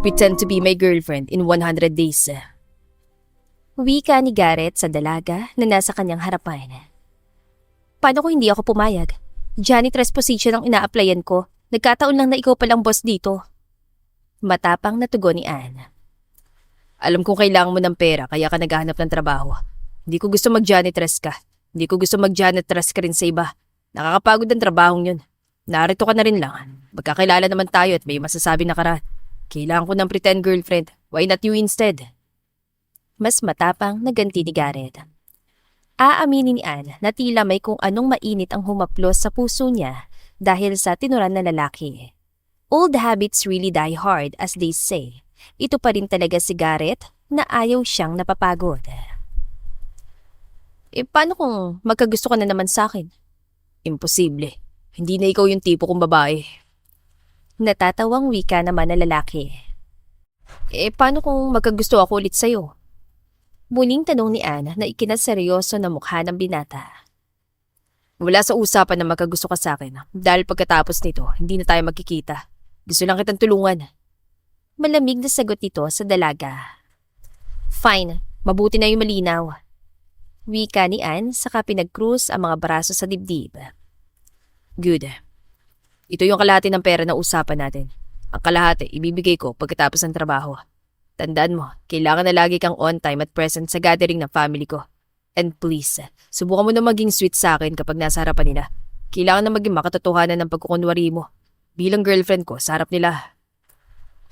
Pretend to be my girlfriend in 100 days. Wika ni Garrett sa dalaga na nasa kanyang harapan. Paano kung hindi ako pumayag? Janitress position ang ina-applyan ko. Nagkataon lang na ikaw palang boss dito. Matapang na tugon ni Anne. Alam kong kailangan mo ng pera kaya ka naghahanap ng trabaho. Hindi ko gusto mag-janitress ka. Hindi ko gusto mag-janitress ka rin sa iba. Nakakapagod ang trabahong yun. Narito ka na rin lang. Magkakilala naman tayo at may masasabi na karat. Kailangan ko ng pretend girlfriend. Why not you instead? Mas matapang na ganti ni Garrett. Aaminin ni Anne na tila may kung anong mainit ang humaplos sa puso niya dahil sa tinuran na lalaki. Old habits really die hard as they say. Ito pa rin talaga si Garrett na ayaw siyang napapagod. Paano kung magkagusto ka na naman sa akin? Imposible. Hindi na ikaw yung tipo kong babae. Natatawang wika naman na lalaki. Paano kung magkagusto ako ulit sa'yo? Muling tanong ni Anne na ikinaseryoso na mukha ng binata. Wala sa usapan na magkagusto ka sa akin dahil pagkatapos nito, hindi na tayo magkikita. Gusto lang kitang tulungan. Malamig na sagot nito sa dalaga. Fine, mabuti na yung malinaw. Wika ni Anne saka pinag-cruise ang mga braso sa dibdib. Good. Ito yung kalahati ng pera na usapan natin. Ang kalahati, ibibigay ko pagkatapos ng trabaho. Tandaan mo, kailangan na lagi kang on time at present sa gathering ng family ko. And please, subukan mo na maging sweet sa akin kapag nasa harapan nila. Kailangan na maging makatotohanan ng pagkukunwari mo. Bilang girlfriend ko, sa harap nila.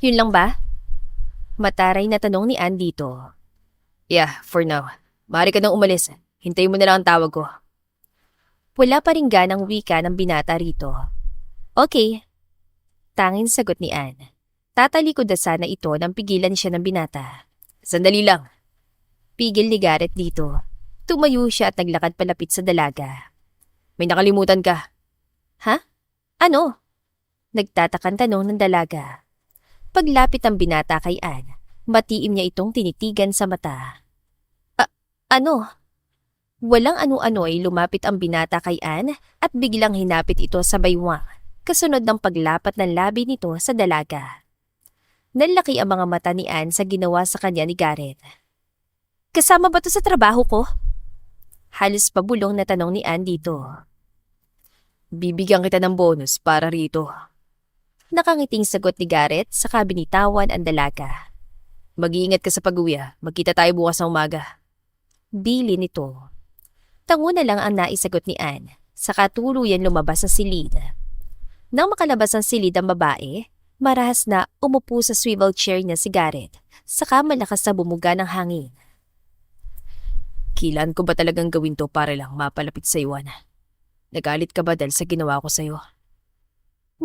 Yun lang ba? Mataray na tanong ni Anne dito. Yeah, for now. Maaari ka nang umalis. Hintayin mo na lang ang tawag ko. Wala pa rin ganang wika ng binata rito. Okay. Tanging sagot ni Anne. Tatalikod na sana ito nang pigilan siya ng binata. Sandali lang. Pigil ni Garrett dito. Tumayo siya at naglakad palapit sa dalaga. May nakalimutan ka. Ha? Ano? Nagtatakan tanong ng dalaga. Paglapit ng binata kay Anne, matiim niya itong tinitigan sa mata. Ano? Walang ano-ano ay lumapit ang binata kay Anne at biglang hinapit ito sa baywang, kasunod ng paglapat ng labi nito sa dalaga. Nalaki ang mga mata ni Anne sa ginawa sa kanya ni Garrett. Kasama ba to sa trabaho ko? Halos pabulong na tanong ni Anne dito. Bibigyan kita ng bonus para rito. Nakangiting sagot ni Garrett sa binitawan ang dalaga. Mag-iingat ka sa pag-uwi. Magkita tayo bukas ng umaga. Bili nito. Tango na lang ang naisagot ni Anne, saka tuluyan lumabas sa silid. Nang makalabas ang silid ang babae, marahas na umupo sa swivel chair niya si Garrett, saka malakas na bumuga ng hangin. Kailan ko ba talagang gawin to para lang mapalapit sa iwan? Nagalit ka ba dahil sa ginawa ko sa'yo?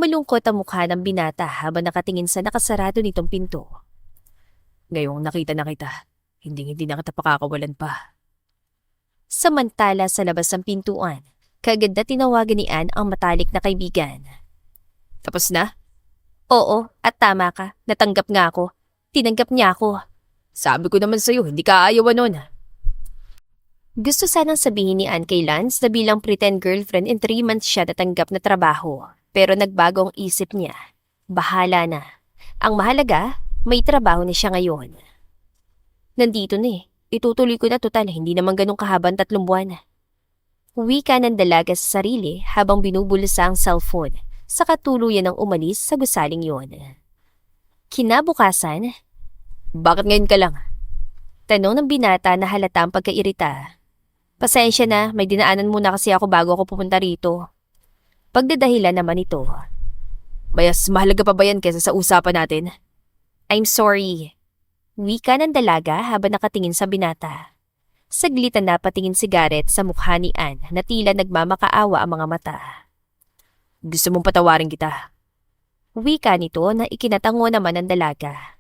Malungkot ang mukha ng binata habang nakatingin sa nakasarado nitong pinto. Ngayong nakita na kita, hindi na kita pakakawalan pa. Samantala sa labas ng pintuan, kaagad na tinawagan ni Anne ang matalik na kaibigan. Tapos na? Oo, at tama ka. Natanggap nga ako. Tinanggap niya ako. Sabi ko naman sa'yo, hindi ka aayawan nun. Gusto sanang sabihin ni Anne kay Lance na bilang pretend girlfriend in 3 months siya natanggap na trabaho. Pero nagbago ang isip niya. Bahala na. Ang mahalaga, may trabaho na siya ngayon. Nandito na eh. Itutuloy ko na total, hindi naman ganun kahabang 3 buwan. Wika ng dalaga sa sarili habang binubulsa ang cellphone, saka tuluyan ng umalis sa gusaling yon. Kinabukasan, bakit ngayon ka lang? Tanong ng binata na halata ang pagkairita. Pasensya na, may dinaanan muna kasi ako bago ako pupunta rito. Pagdadahilan naman ito. Bayas, mahalaga pa ba yan kesa sa usapan natin? I'm sorry. Wika ng dalaga habang nakatingin sa binata. Saglitan na patingin si Garrett sa mukha ni Anne na tila nagmamakaawa ang mga mata. Gusto mong patawarin kita? Wika nito na ikinatango naman ng dalaga.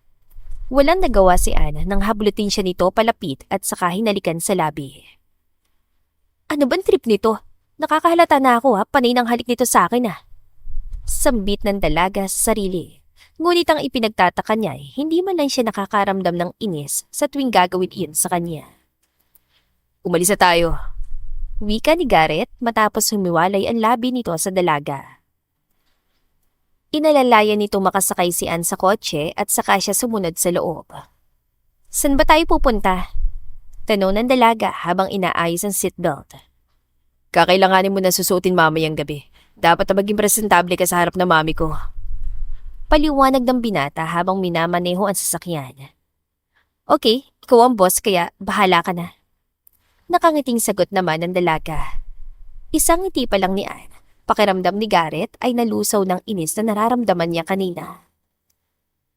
Walang nagawa si Anne nang hablutin siya nito palapit at saka hinalikan sa labi. Ano bang trip nito? Nakakahalata na ako panay ng halik nito sa akin Sambit ng dalaga sa sarili. Ngunit ang ipinagtataka niya ay hindi man lang siya nakakaramdam ng inis sa tuwing gagawin iyon sa kanya. Umalis na tayo. Wika ni Garrett matapos humiwalay ang labi nito sa dalaga. Inalalayan nito makasakay si Ann sa kotse at saka siya sumunod sa loob. San ba tayo pupunta? Tanong ng dalaga habang inaayos ang seatbelt. Kakailanganin mo na susuotin mamayang gabi. Dapat na maging presentable ka sa harap ng mami ko. Paliwanag ng binata habang minamaneho ang sasakyan. Okay, ikaw ang boss kaya bahala ka na. Nakangiting sagot naman ng dalaga. Isang ngiti pa lang ni Ann. Pakiramdam ni Garrett ay nalusaw ng inis na nararamdaman niya kanina.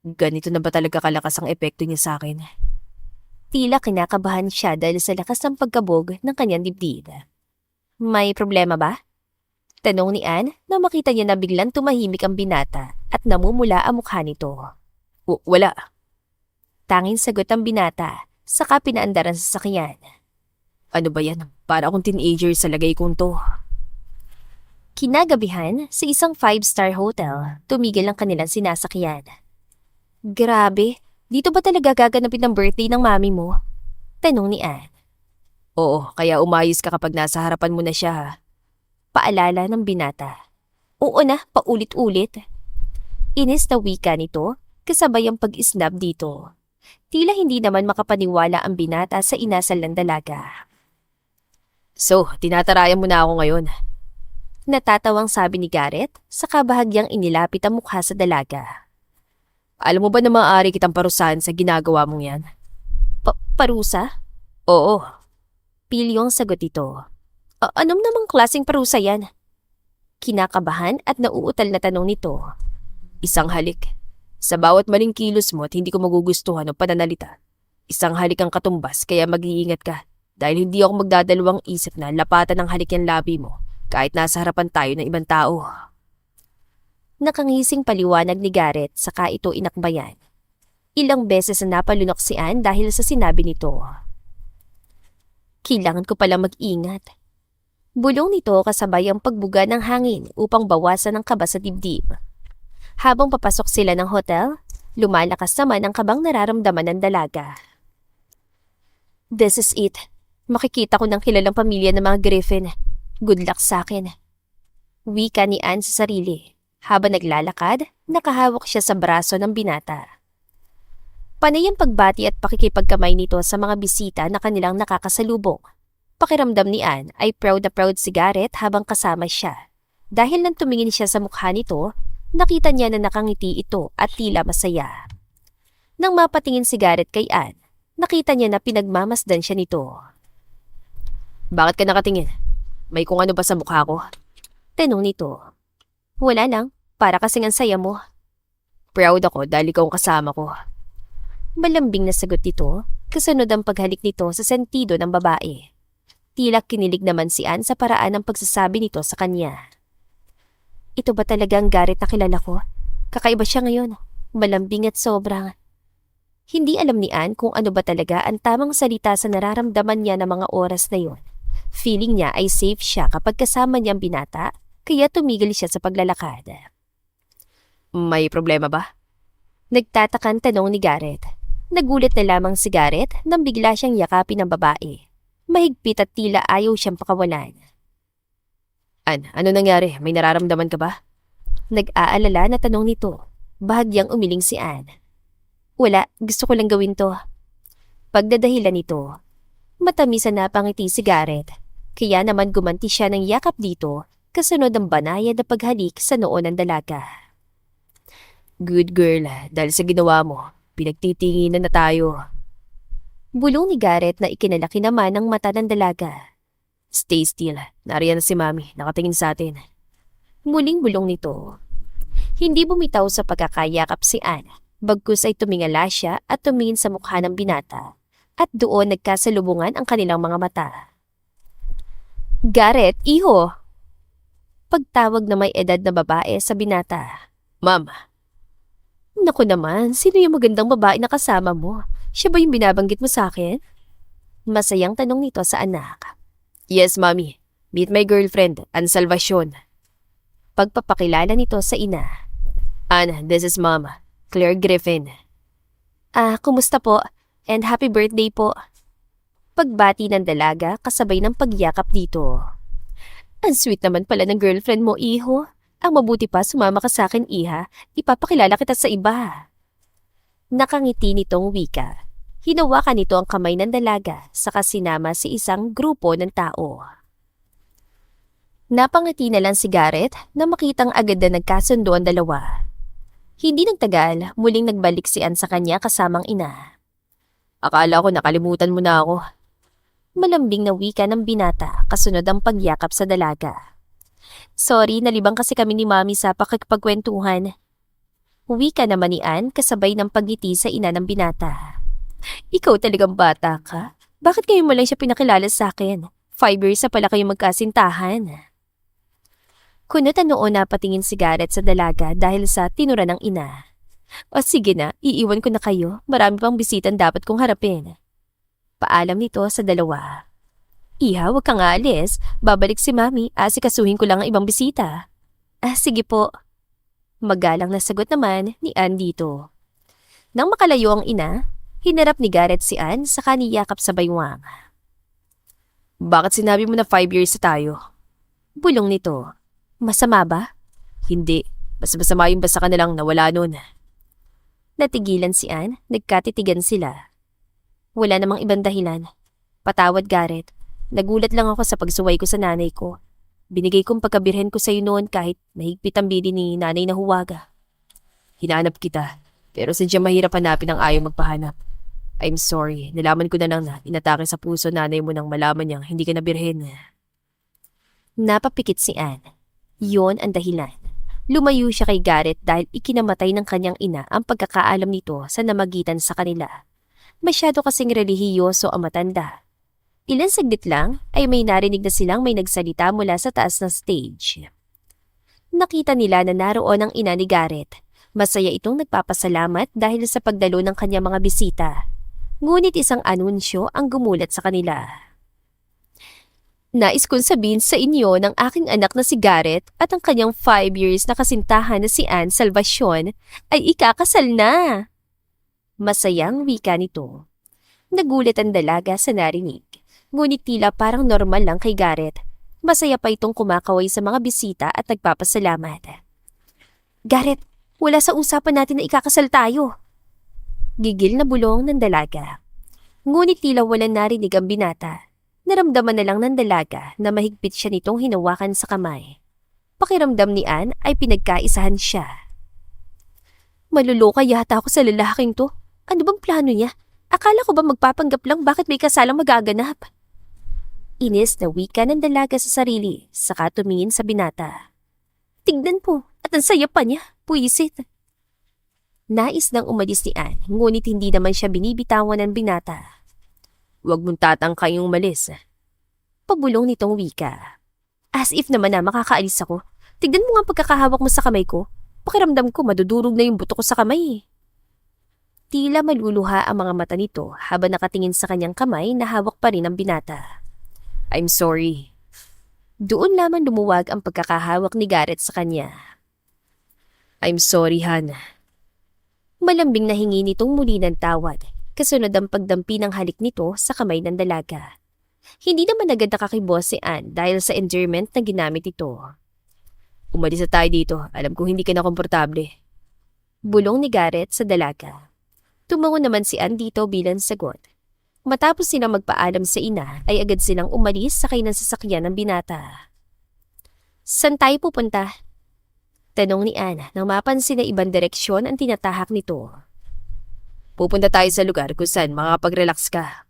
Ganito na ba talaga kalakas ang epekto niya sa akin? Tila kinakabahan siya dahil sa lakas ng pagkabog ng kanyang dibdib. May problema ba? Tanong ni Ann na makita niya na biglang tumahimik ang binata at namumula ang mukha nito. Wala. Tanging sagot ang binata, saka pinaandaran sa sasakyan. Ano ba yan? Para akong teenager sa lagay kong to. Kinagabihan, sa isang 5-star hotel, tumigil ang kanilang sinasakyan. Grabe, dito ba talaga gaganapin ang birthday ng mami mo? Tanong ni Ann. Oo, kaya umayos ka kapag nasa harapan mo na siya ha. Paalala ng binata. Oo na, paulit-ulit. Inis na wika nito, kasabay ang pag-isnab dito. Tila hindi naman makapaniwala ang binata sa inasal ng dalaga. So, tinatarayan mo na ako ngayon. Natatawang sabi ni Garrett, saka bahagyang inilapit ang mukha sa dalaga. Alam mo ba na maaari kitang parusahan sa ginagawa mong yan? Parusa? Oo. Pilyong sagot ito. Anong namang klaseng parusa yan? Kinakabahan at nauutal na tanong nito. Isang halik. Sa bawat maling kilos mo at hindi ko magugustuhan o pananalita. Isang halik ang katumbas kaya mag-iingat ka dahil hindi ako magdadalawang isip na lapatan ng halik yung labi mo kahit nasa harapan tayo ng ibang tao. Nakangising paliwanag ni Garrett saka ito inakbayan. Ilang beses na napalunok si Ann dahil sa sinabi nito. Kailangan ko pala mag-ingat. Bulong nito kasabay ang pagbuga ng hangin upang bawasan ang kaba sa dibdib. Habang papasok sila ng hotel, lumalakas naman ang kabang nararamdaman ng dalaga. This is it. Makikita ko ng kilalang pamilya ng mga Griffin. Good luck sa akin. Wika ni Ann sa sarili. Habang naglalakad, nakahawak siya sa braso ng binata. Panay ang pagbati at pakikipagkamay nito sa mga bisita na kanilang nakakasalubong. Pakiramdam ni Ann ay proud na proud si Garrett habang kasama siya. Dahil nang tumingin siya sa mukha nito, nakita niya na nakangiti ito at tila masaya. Nang mapatingin si Garrett kay Ann, nakita niya na pinagmamasdan siya nito. Bakit ka nakatingin? May kung ano ba sa mukha ko? Tanong nito. Wala lang, para kasing ang saya mo. Proud ako dahil ikaw ang kasama ko. Malambing na sagot nito, kasunod ang paghalik nito sa sentido ng babae. Tila kinilig naman si Ann sa paraan ng pagsasabi nito sa kanya. Ito ba talaga ang Garrett na kilala ko? Kakaiba siya ngayon, malambing at sobrang. Hindi alam ni Ann kung ano ba talaga ang tamang salita sa nararamdaman niya ng mga oras na yon. Feeling niya ay safe siya kapag kasama niya ang binata, kaya tumigil siya sa paglalakad. May problema ba? Nagtatakan tanong ni Garrett. Nagulat na lamang si Garrett nang bigla siyang yakapin ng babae. Mahigpit at tila ayaw siyang pakawalan. Ann, ano nangyari? May nararamdaman ka ba? Nag-aalala na tanong nito. Bahagyang umiling si Ann. Wala, gusto ko lang gawin to. Pagdadahilan nito. Matamisan na pangiti si Garrett. Kaya naman gumanti siya ng yakap dito, kasunod ang banayad na paghalik sa noo ng dalaga. Good girl, dahil sa ginawa mo, pinagtitinginan na tayo. Bulong ni Garrett na ikinalaki naman ng mata ng dalaga. Stay still, nariyan na si Mami, nakatingin sa atin. Muling bulong nito. Hindi bumitaw sa pagkakayakap si Ann, bagkus ay tumingala siya at tumingin sa mukha ng binata. At doon nagkasalubungan ang kanilang mga mata. Garrett, iho! Pagtawag na may edad na babae sa binata. Ma'am. Naku naman, sino yung magandang babae na kasama mo? Siya ba yung binabanggit mo sa akin? Masayang tanong nito sa anak. Yes, Mami. Meet my girlfriend, Ann Salvacion. Pagpapakilala nito sa ina. Ann, this is Mom, Claire Griffin. Kumusta po? And happy birthday po. Pagbati ng dalaga kasabay ng pagyakap dito. Ang sweet naman pala ng girlfriend mo, iho. Ang mabuti pa sumama ka sa akin, iha. Ipapakilala kita sa iba. Nakangiti nitong wika. Hinawakan nito ang kamay ng dalaga saka sinama si isang grupo ng tao. Napangiti na lang si Garrett na makitang agad na nagkasundo ang dalawa. Hindi nagtagal, muling nagbalik si Ann sa kanya kasamang ina. Akala ko nakalimutan mo na ako. Malambing na wika ng binata kasunod ang pagyakap sa dalaga. Sorry, nalibang kasi kami ni Mami sa pakikipagkwentuhan. Wika naman ni Ann kasabay ng pagngiti sa ina ng binata. Ikaw talagang bata ka? Bakit kayo mo lang siya pinakilala sa akin? 5 years na pala kayo magkasintahan. Kunot noon na patingin si Garrett sa dalaga dahil sa tinura ng ina. O sige na, iiwan ko na kayo. Marami pang bisitan dapat kong harapin. Paalam nito sa dalawa. Iha, huwag kang aalis. Babalik si Mami. Asikasuhin ko lang ang ibang bisita. Sige po. Magalang na sagot naman ni Ann dito. Nang makalayo ang ina, hinarap ni Garrett si Ann sa kaniyakap sa baywang. Bakit sinabi mo na 5 years na tayo? Bulong nito. Masama ba? Hindi. Mas masama yung basta ka na lang nawala nun. Natigilan si Ann, nagkatitigan sila. Wala namang ibang dahilan. Patawad, Garrett. Nagulat lang ako sa pagsuway ko sa nanay ko. Binigay kong pagkabirhen ko sa'yo noon kahit mahigpit ang bili ni nanay na huwaga. Hinanap kita, pero sadyang mahirap hanapin ang ayaw magpahanap. I'm sorry, nalaman ko na lang na inatake sa puso nanay mo nang malaman niyang hindi ka nabirhen. Napapikit si Ann. Yon ang dahilan. Lumayo siya kay Garrett dahil ikinamatay ng kanyang ina ang pagkakaalam nito sa namagitan sa kanila. Masyado kasing relihiyoso ang matanda. Ilan saglit lang ay may narinig na silang may nagsalita mula sa taas ng stage. Nakita nila na naroon ang ina ni Garrett. Masaya itong nagpapasalamat dahil sa pagdalo ng kanyang mga bisita. Ngunit isang anunsyo ang gumulat sa kanila. Nais kong sabihin sa inyo ng aking anak na si Garrett at ang kanyang 5 years na kasintahan na si Ann Salvacion ay ikakasal na. Masayang wika nito. Nagulat ang dalaga sa narinig, ngunit tila parang normal lang kay Garrett. Masaya pa itong kumakaway sa mga bisita at nagpapasalamat. Garrett, wala sa usapan natin na ikakasal tayo. Gigil na bulong ng dalaga. Ngunit tila walang narinig ang binata. Naramdaman na lang ng dalaga na mahigpit siya nitong hinawakan sa kamay. Pakiramdam ni Ann ay pinagkaisahan siya. Maluloka yata ako sa lalaking to. Ano bang plano niya? Akala ko ba magpapanggap lang bakit may kasalang magaganap? Inis na wika ng dalaga sa sarili, saka tumingin sa binata. Tignan po, at ang saya pa niya, puwisit. Nais nang umalis ni Ann, ngunit hindi naman siya binibitawan ng binata. Huwag mong tatangkay yung umalis. Pabulong nitong wika. As if naman na makakaalis ako. Tignan mo nga pagkakahawak mo sa kamay ko. Pakiramdam ko madudurog na yung buto ko sa kamay. Tila maluluha ang mga mata nito habang nakatingin sa kanyang kamay na hawak pa rin ng binata. I'm sorry. Doon lamang lumuwag ang pagkakahawak ni Garrett sa kanya. I'm sorry, Han. Malambing na hingi nitong muli ng tawad. Kasunod ang pagdampi ng halik nito sa kamay ng dalaga. Hindi naman agad nakakibos si Ann dahil sa endearment na ginamit ito. Umalis na tayo dito. Alam kong hindi ka na komportable. Bulong ni Garrett sa dalaga. Tumango naman si Ann dito bilang sagot. Matapos silang magpaalam sa ina ay agad silang umalis sakay ng sasakyan ng binata. Saan tayo pupunta? Tanong ni Ann nang mapansin na ibang direksyon ang tinatahak nito. Pupunta tayo sa lugar kung saan makakapag-relax ka.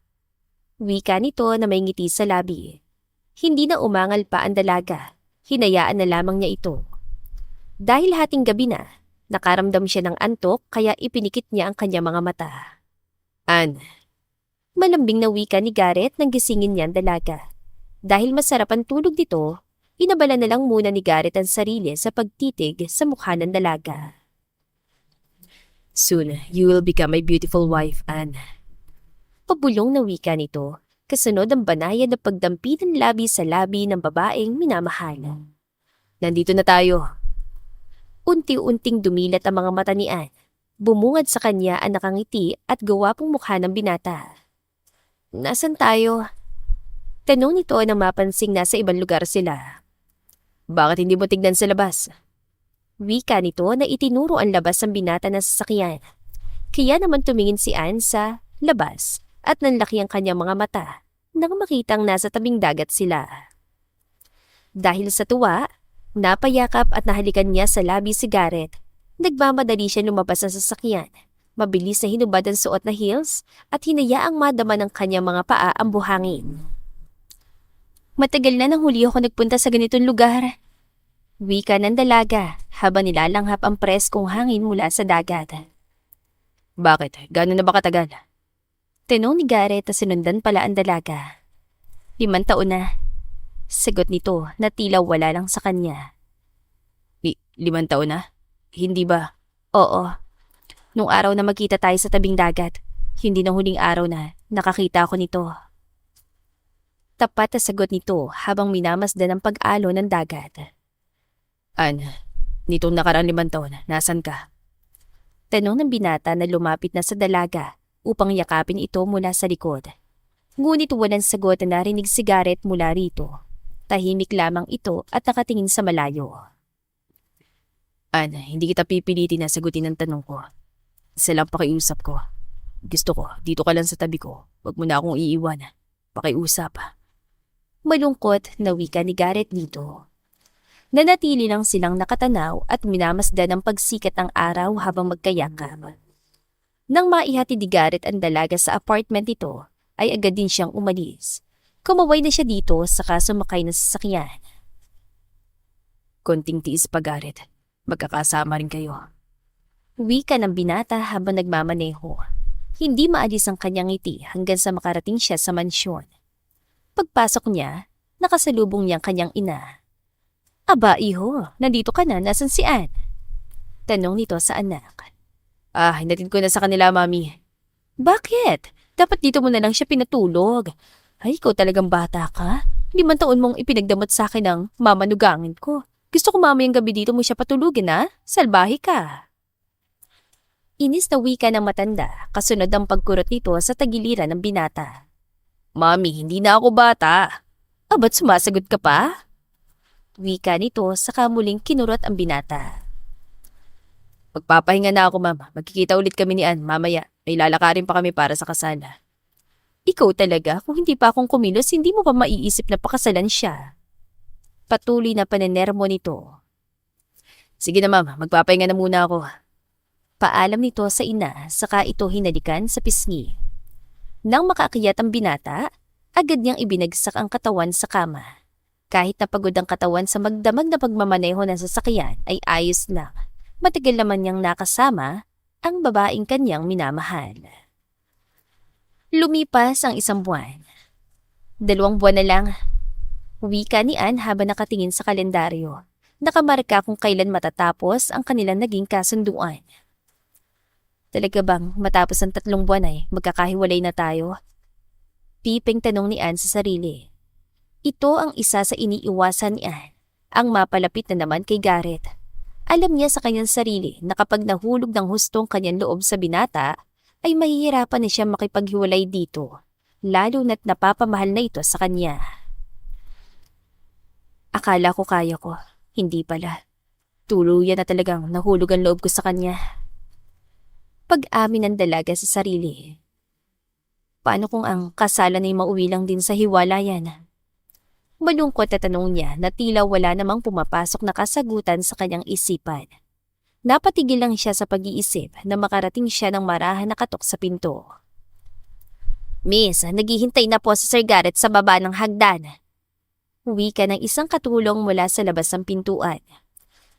Wika nito na may ngiti sa labi. Hindi na umangal pa ang dalaga. Hinayaan na lamang niya ito. Dahil hating gabi na, nakaramdam siya ng antok kaya ipinikit niya ang kanyang mga mata. Ann. Malambing na wika ni Garrett nang gisingin niya ang dalaga. Dahil masarap ang tulog nito, inabala na lang muna ni Garrett ang sarili sa pagtitig sa mukha ng dalaga. Soon, you will become my beautiful wife, Ann. Pabulong na wika nito, kasunod ang banayad na pagdampi ng labi sa labi ng babaeng minamahal. Nandito na tayo. Unti-unting dumilat ang mga mata ni Ann. Bumungad sa kanya ang nakangiti at gawapong mukha ng binata. Nasaan tayo? Tanong nito nang mapansing nasa ibang lugar sila. Bakit hindi mo tignan sa labas? Wika nito na itinuro ang labas ng binata na sasakyan. Kaya naman tumingin si Anne sa labas at nanlaki ang kanyang mga mata nang makitang nasa tabing dagat sila. Dahil sa tuwa, napayakap at nahalikan niya sa labi si Garrett. Nagmamadali siya lumabas ng sasakyan. Mabilis na hinubad ang suot na heels at hinayaang madama ng kanyang mga paa ang buhangin. Matagal na nang huli ako nagpunta sa ganitong lugar. Wika ng dalaga habang nilalanghap ang preskong hangin mula sa dagat. Bakit? Gano'n na ba katagal? Tanong ni Garrett na sinundan pala ang dalaga. 5 taon na. Sagot nito na tila wala lang sa kanya. 5 taon na? Hindi ba? Oo. Nung araw na magkita tayo sa tabing dagat, hindi na huling araw na nakakita ako nito. Tapat na sagot nito habang minamasdan ang pag-alo ng dagat. Anne, nitong nakarang 5 taon, nasan ka? Tanong ng binata na lumapit na sa dalaga upang yakapin ito mula sa likod. Ngunit walang sagot na narinig si Garrett mula rito. Tahimik lamang ito at nakatingin sa malayo. Anne, hindi kita pipilitin na sagutin ang tanong ko. Isa lang pakiusap ko. Gusto ko, dito ka lang sa tabi ko. Huwag mo na akong iiwan. Pakiusap. Malungkot na wika ni Garrett dito. Nanatili lang silang nakatanaw at minamasdan ang pagsikat ng araw habang magkayakap. Nang maihati ni Garrett ang dalaga sa apartment nito, ay agad din siyang umalis. Kumaway na siya dito saka sumakay na sa sasakyan. Konting tiis pa, Garrett. Magkakasama rin kayo. Wika ng binata habang nagmamaneho. Hindi maalis ang kanyang ngiti hanggang sa makarating siya sa mansyon. Pagpasok niya, nakasalubong niya ang kanyang ina. Aba, iho, nandito ka na, nasan si Anne? Tanong nito sa anak. Hinatid ko na sa kanila, Mami. Bakit? Dapat dito mo na lang siya pinatulog. Ay, ikaw talagang bata ka. 5 taon mong ipinagdamot sa akin ng mamanugangin ko. Gusto ko mamayang gabi dito mo siya patulugin, ha? Salbahe ka. Inis na wika ng matanda, kasunod ang pagkurot nito sa tagiliran ng binata. Mami, hindi na ako bata. Ba't sumasagot ka pa? Wika nito saka muling kinurot ang binata. Magpapahinga na ako, Mama. Magkikita ulit kami ni Anne mamaya. May lalakarin pa kami para sa kasal. Ikaw talaga, kung hindi pa akong kumilos, hindi mo pa maiisip na pakasalan siya. Patuloy na panenermo nito. Sige na, Mama. Magpapahinga na muna ako. Paalam nito sa ina, saka ito hinalikan sa pisngi. Nang makaakyat ang binata, agad niyang ibinagsak ang katawan sa kama. Kahit napagod ang katawan sa magdamag na pagmamaneho ng sasakyan ay ayos lang. Matagal naman niyang nakasama ang babaeng kanyang minamahal. Lumipas ang 1 buwan. 2 buwan na lang. Wika ni Anne habang nakatingin sa kalendaryo. Nakamarka kung kailan matatapos ang kanilang naging kasunduan. Talaga bang matapos ang 3 buwan ay magkakahiwalay na tayo? Piping tanong ni Anne sa sarili. Ito ang isa sa iniiwasan ni Anne, ang mapalapit na naman kay Garrett. Alam niya sa kanyang sarili na kapag nahulog ng hustong kanyang loob sa binata, ay mahihirapan na siya makipaghiwalay dito, lalo na't napapamahal na ito sa kanya. Akala ko kaya ko, hindi pala. Tuluyan na talagang nahulog ang loob ko sa kanya. Pag-amin ng dalaga sa sarili. Paano kung ang kasalan ay mauwi lang din sa hiwalayan? Malungkot na tanong niya na tila wala namang pumapasok na kasagutan sa kanyang isipan. Napatigil lang siya sa pag-iisip na makarating siya ng marahan na katok sa pinto. Miss, naghihintay na po si Sir Garrett sa baba ng hagdan. Wika ng isang katulong mula sa labas ng pintuan.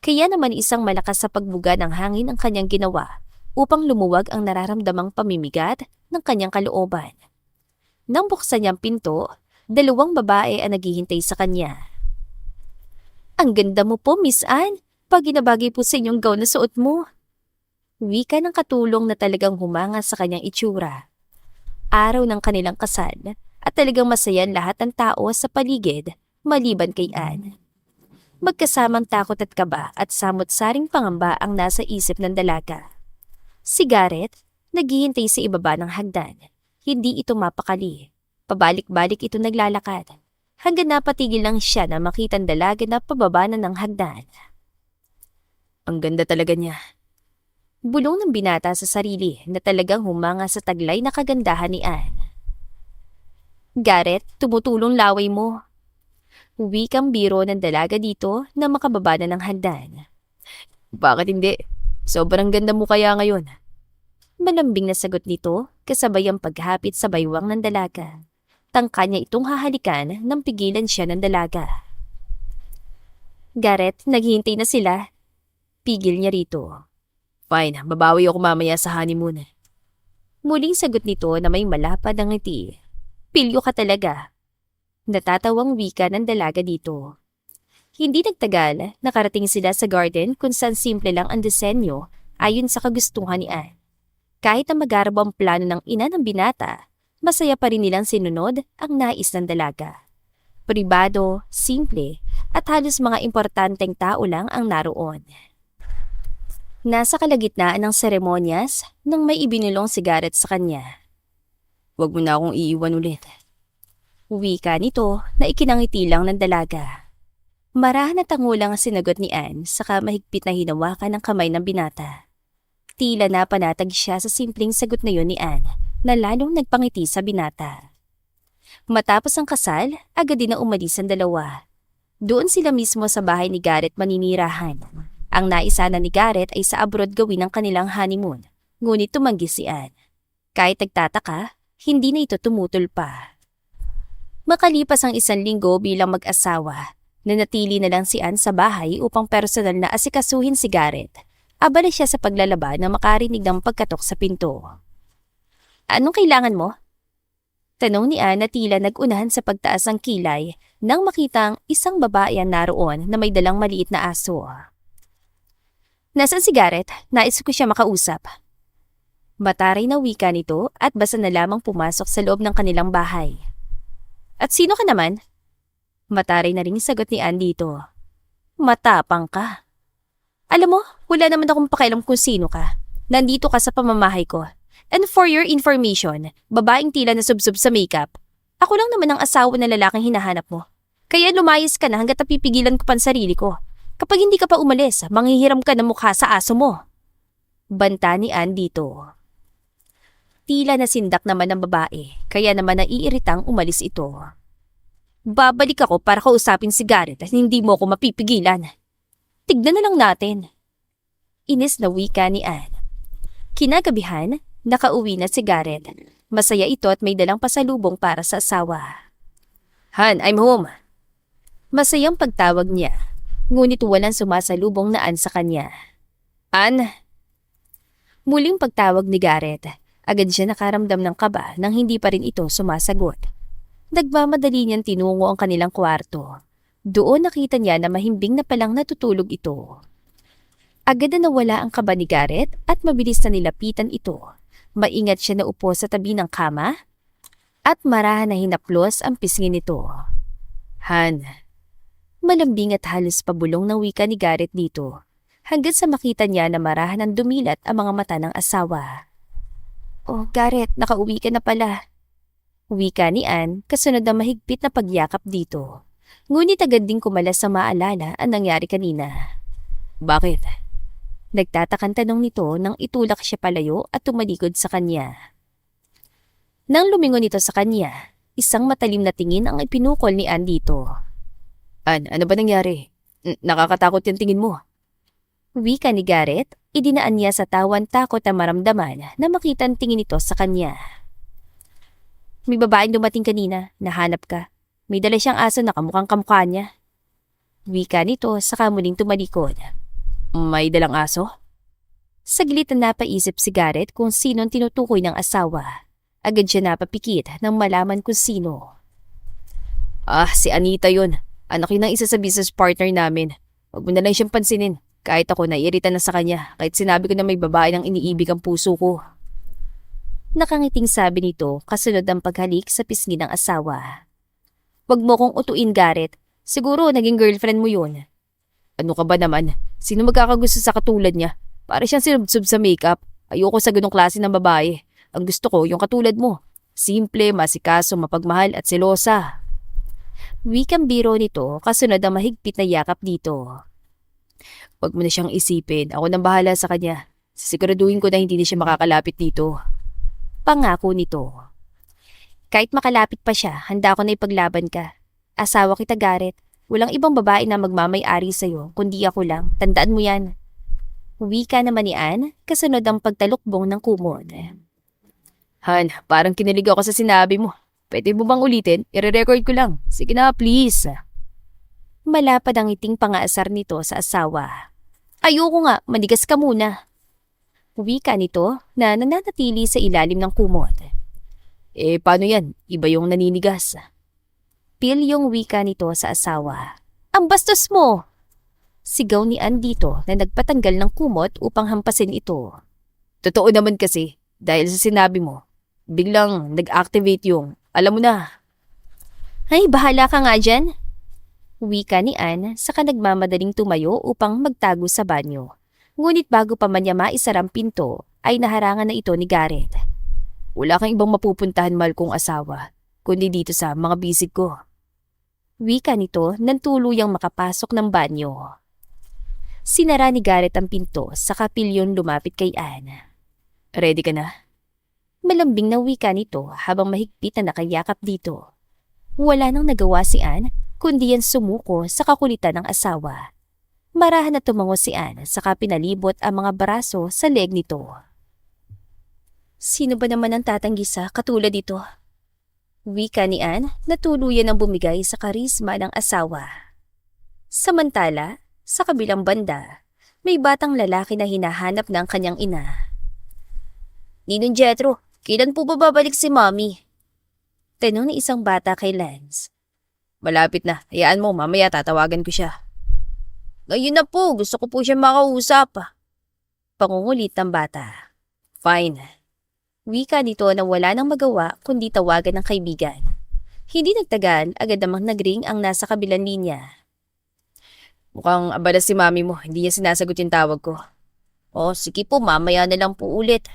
Kaya naman isang malakas sa pagbuga ng hangin ang kanyang ginawa upang lumuwag ang nararamdamang pamimigat ng kanyang kalooban. Nang buksan niyang pinto, 2 babae ang naghihintay sa kanya. Ang ganda mo po, Miss Anne. Paginabagay po sa inyong gown na suot mo. Wika ng katulong na talagang humanga sa kanyang itsura. Araw ng kanilang kasal at talagang masayan lahat ng tao sa paligid maliban kay Anne. Magkasamang takot at kaba at samot-saring pangamba ang nasa isip ng dalaga. Si Garrett, naghihintay sa ibaba ng hagdan. Hindi ito mapakali. Pabalik-balik ito naglalakad. Hanggang napatigil lang siya na makitang dalaga na pababa na ng hagdan. Ang ganda talaga niya. Bulong ng binata sa sarili na talagang humanga sa taglay na kagandahan ni Anne. Garrett, tumutulong laway mo. Wikang biro ng dalaga dito na makababa na ng hagdan. Bakit hindi? Sobrang ganda mo kaya ngayon. Malambing na sagot nito kasabay ang paghapit sa baywang ng dalaga. Tangka niya itong hahalikan nang pigilan siya ng dalaga. Garrett, naghihintay na sila. Pigil niya rito. Fine, babawi ako mamaya sa honeymoon. Muling sagot nito na may malapad ang ngiti. Pilyo ka talaga. Natatawang wika ng dalaga dito. Hindi nagtagal, nakarating sila sa garden kung saan simple lang ang disenyo ayon sa kagustuhan ni Anne. Kahit ang magarbo ang plano ng ina ng binata, masaya pa rin nilang sinunod ang nais ng dalaga. Pribado, simple, at halos mga importanteng tao lang ang naroon. Nasa kalagitnaan ng seremonyas nang may ibinulong si Garrett sa kanya. Huwag mo na akong iiwan ulit. Wika nito na ikinangiti lang ng dalaga. Marahan at tangulang ang sinagot ni Anne saka mahigpit na hinawakan ng kamay ng binata. Tila napanatag siya sa simpleng sagot na yon ni Anne na lalong nagpangiti sa binata. Matapos ang kasal, agad din na umalis ang dalawa. Doon sila mismo sa bahay ni Garrett maninirahan. Ang naisana ni Garrett ay sa abroad gawin ang kanilang honeymoon, ngunit tumanggi si Anne. Kahit nagtataka, hindi na ito tumutol pa. Makalipas ang 1 linggo bilang mag-asawa, nanatili na lang si Anne sa bahay upang personal na asikasuhin si Garrett. Abala siya sa paglalaba na makarinig ng pagkatok sa pinto. Anong kailangan mo? Tanong ni Anne na tila nag-unahan sa pagtaas ng kilay nang makita ang isang babae naroon na may dalang maliit na aso. Nasaan si Garrett? Nais ko siya makausap. Mataray na wika nito at basta na lamang pumasok sa loob ng kanilang bahay. At sino ka naman? Mataray na ring sagot ni Anne dito. Matapang ka. Alam mo, wala naman akong pakialam kung sino ka. Nandito ka sa pamamahay ko. And for your information, babaeng tila na subsub sa makeup. Ako lang naman ang asawa na lalaking hinahanap mo. Kaya lumayas ka na hanggat napipigilan ko pa ang sarili ko. Kapag hindi ka pa umalis, manghihiram ka ng mukha sa aso mo. Banta ni Anne dito. Tila nasindak naman ng babae, kaya naman naiiritang umalis ito. Babalik ako para kausapin si Garrett at hindi mo ako mapipigilan. Tignan na lang natin. Inis na wika ni Anne. Kinagabihan, nakauwi na si Garrett. Masaya ito at may dalang pasalubong para sa asawa. Han, I'm home. Masayang pagtawag niya, ngunit walang sumasalubong na Anne sa kanya. Anne? Muling pagtawag ni Garrett. Agad siya nakaramdam ng kaba nang hindi pa rin ito sumasagot. Nagmamadali niyang tinungo ang kanilang kwarto. Doon nakita niya na mahimbing na palang natutulog ito. Agad na nawala ang kaba ni Garrett at mabilis na nilapitan ito. Maingat siya na upo sa tabi ng kama at marahan na hinaplos ang pisngi nito. Han. Malambing at halos pabulong na wika ni Garrett dito. Hanggang sa makita niya na marahan ang dumilat ang mga mata ng asawa. Oh, Garrett, nakauwi ka na pala. Wika ni Anne kasunod na mahigpit na pagyakap dito. Ngunit agad ding kumalas sa maalala ang nangyari kanina. Bakit? Nagtatakang tanong nito nang itulak siya palayo at tumalikod sa kanya. Nang lumingon ito sa kanya, isang matalim na tingin ang ipinukol ni Anne dito. Anne, ano ba nangyari? Nakakatakot yung tingin mo. Wika ni Garrett, idinaan niya sa tawan takot na maramdaman na makita ang tingin nito sa kanya. May babaeng dumating kanina, nahanap ka. May dala siyang aso na kamukhang kamukha niya. Wika nito saka muling tumalikod. May dalang aso? Saglit na napaisip si Garrett kung sino ang tinutukoy ng asawa. Agad siya napapikit nang malaman kung sino. Ah, si Anita yun. Anak yun ng isa sa business partner namin. Huwag mo na lang siyang pansinin. Kahit ako naiirita na sa kanya, kahit sinabi ko na may babae ng iniibig ang puso ko. Nakangiting sabi nito kasunod ang paghalik sa pisngi ng asawa. Huwag mo kong utuin, Garrett. Siguro naging girlfriend mo yun. Ano ka ba naman? Sino magkakagusto sa katulad niya? Para siyang sinubsob sa makeup. Ayoko sa ganong klase ng babae. Ang gusto ko yung katulad mo. Simple, masikaso, mapagmahal at selosa. Wikang biro nito kasunod ang mahigpit na yakap dito. Huwag mo na siyang isipin. Ako nang bahala sa kanya. Sisiguraduhin ko na hindi na siya makakalapit dito. Pangako nito. Kahit makalapit pa siya, handa ako na ipaglaban ka. Asawa kita, Garrett. Walang ibang babae na magmamay-ari sa'yo, kundi ako lang. Tandaan mo yan. Wika naman ni Anne, kasunod ang pagtalukbong ng kumot. Han, parang kinilig ako sa sinabi mo. Pwede mo bang ulitin? I-record ko lang. Sige na, please. Malapad ang iting pangaasar nito sa asawa. Ayoko nga, manigas ka muna. Wika nito na nananatili sa ilalim ng kumot. Paano yan? Iba yung naninigas. Yung wika nito sa asawa. Ang bastos mo! Sigaw ni Ann dito na nagpatanggal ng kumot upang hampasin ito. Totoo naman kasi, dahil sa sinabi mo, biglang nag-activate yung, alam mo na. Ay, bahala ka nga dyan. Wika ni Ann saka nagmamadaling tumayo upang magtago sa banyo. Ngunit bago pa man niya maisara ang pinto, ay naharangan na ito ni Garrett. Wala kang ibang mapupuntahan, mahal kong asawa, kundi dito sa mga bisig ko. Wika nito nang tuluyang makapasok ng banyo. Sinara ni Garrett ang pinto saka pilyon lumapit kay Ann. Ready ka na? Malambing na wika nito habang mahigpit na nakayakap dito. Wala nang nagawa si Ann kundi yan sumuko sa kakulitan ng asawa. Marahan na tumango si Ann saka pinalibot ang mga braso sa leeg nito. Sino ba naman ang tatanggi sa katulad ito? Wika ni Ann na tuluyan ang bumigay sa karisma ng asawa. Samantala, sa kabilang banda, may batang lalaki na hinahanap ng kanyang ina. Ninong Jethro, kailan po ba babalik si Mommy? Tanong ni isang bata kay Lance. Malapit na. Hayaan mo, mamaya tatawagan ko siya. Ngayon na po, gusto ko po siya makausap. Pangungulit ng bata. Fine. Wika nito na wala nang magawa kundi tawagan ng kaibigan. Hindi nagtagal, agad namang nagring ang nasa kabilang linya. Mukhang abala si mami mo. Hindi niya sinasagot yung tawag ko. Sige po, mamaya na lang po ulit.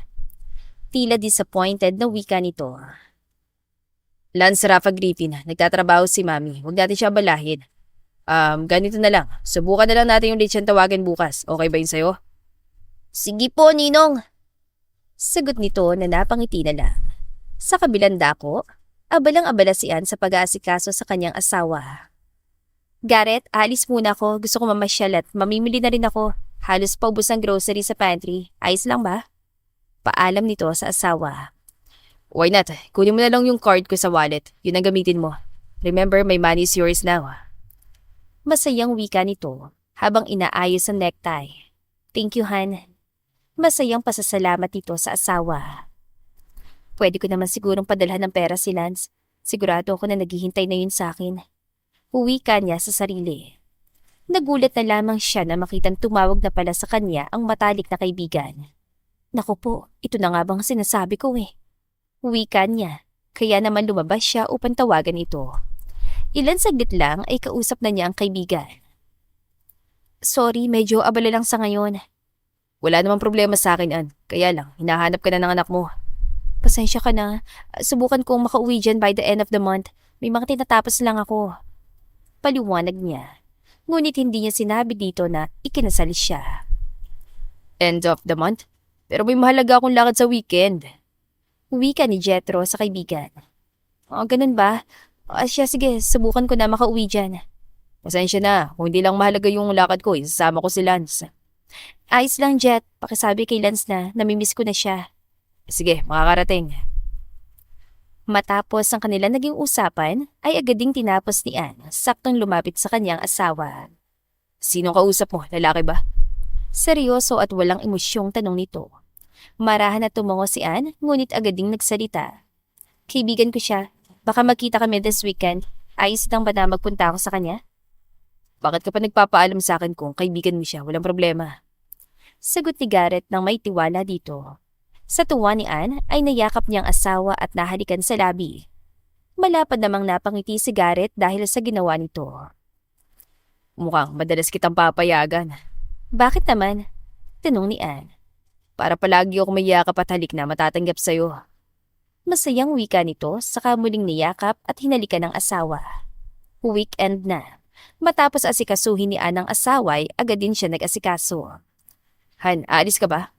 Tila disappointed na wika nito. Lance Rafa Griffin, nagtatrabaho si mami. Huwag natin siya abalahin. Ganito na lang. Subukan na lang natin yung ulit siyang tawagan bukas. Okay ba yun sa'yo? Sige po, Ninong. Sagot nito na napangiti na lang. Sa kabilang dako, abalang-abala si Ann sa pag-aasikaso sa kanyang asawa. Garrett, alis muna ako. Gusto ko mamasyal at mamimili na rin ako. Halos paubos ang grocery sa pantry. Ayos lang ba? Paalam nito sa asawa. Why not? Kunin mo na lang yung card ko sa wallet. Yun ang gamitin mo. Remember, my money is yours now. Masayang wika nito habang inaayos ang necktie. Thank you, Han. Masayang pasasalamat nito sa asawa. Pwede ko naman sigurong padalhan ng pera si Lance. Sigurado ako na naghihintay na yun sa akin. Wika niya sa sarili. Nagulat na lamang siya na makitang tumawag na pala sa kanya ang matalik na kaibigan. Naku po, ito na nga bang sinasabi ko eh. Wika niya, kaya naman lumabas siya upang tawagan ito. Ilan saglit lang ay kausap na niya ang kaibigan. Sorry, medyo abala lang sa ngayon. Wala namang problema sa akin, Ann. Kaya lang, hinahanap ka na ng anak mo. Pasensya ka na. Subukan kong makauwi dyan by the end of the month. May mga tinatapos lang ako. Paliwanag niya. Ngunit hindi niya sinabi dito na ikinasal siya. End of the month? Pero may mahalaga akong lakad sa weekend. Wika ni Jethro sa kaibigan. Ganun ba? Siya, sige, subukan ko na makauwi dyan. Pasensya na. Kung hindi lang mahalaga yung lakad ko, isasama ko si Lance. Ayos lang, Jet. Pakisabi kay Lance na namimiss ko na siya. Sige, makakarating. Matapos ang kanila naging usapan, ay agad ding tinapos ni Ann, saktong lumapit sa kanyang asawa. Sino kausap mo? Lalaki ba? Seryoso at walang emosyong tanong nito. Marahan na tumango si Ann, ngunit agad ding nagsalita. Kaibigan ko siya. Baka magkita kami this weekend. Ayos lang ba na magpunta ako sa kanya? Bakit ka pa nagpapaalam sa akin kung kaibigan mo siya? Walang problema. Sagot ni Garrett nang may tiwala dito. Sa tuwa ni Ann ay nayakap niyang asawa at nahalikan sa labi. Malapad namang napangiti si Garrett dahil sa ginawa nito. Mukhang madalas kitang papayagan. Bakit naman? Tanong ni Ann. Para palagi ako may yakap at halik na matatanggap sa'yo. Masayang wika nito saka muling niyakap at hinalikan ng asawa. Weekend na. Matapos asikasuhin ni Ann ang asaway, agad din siya nag-asikaso. Han, aalis ka ba?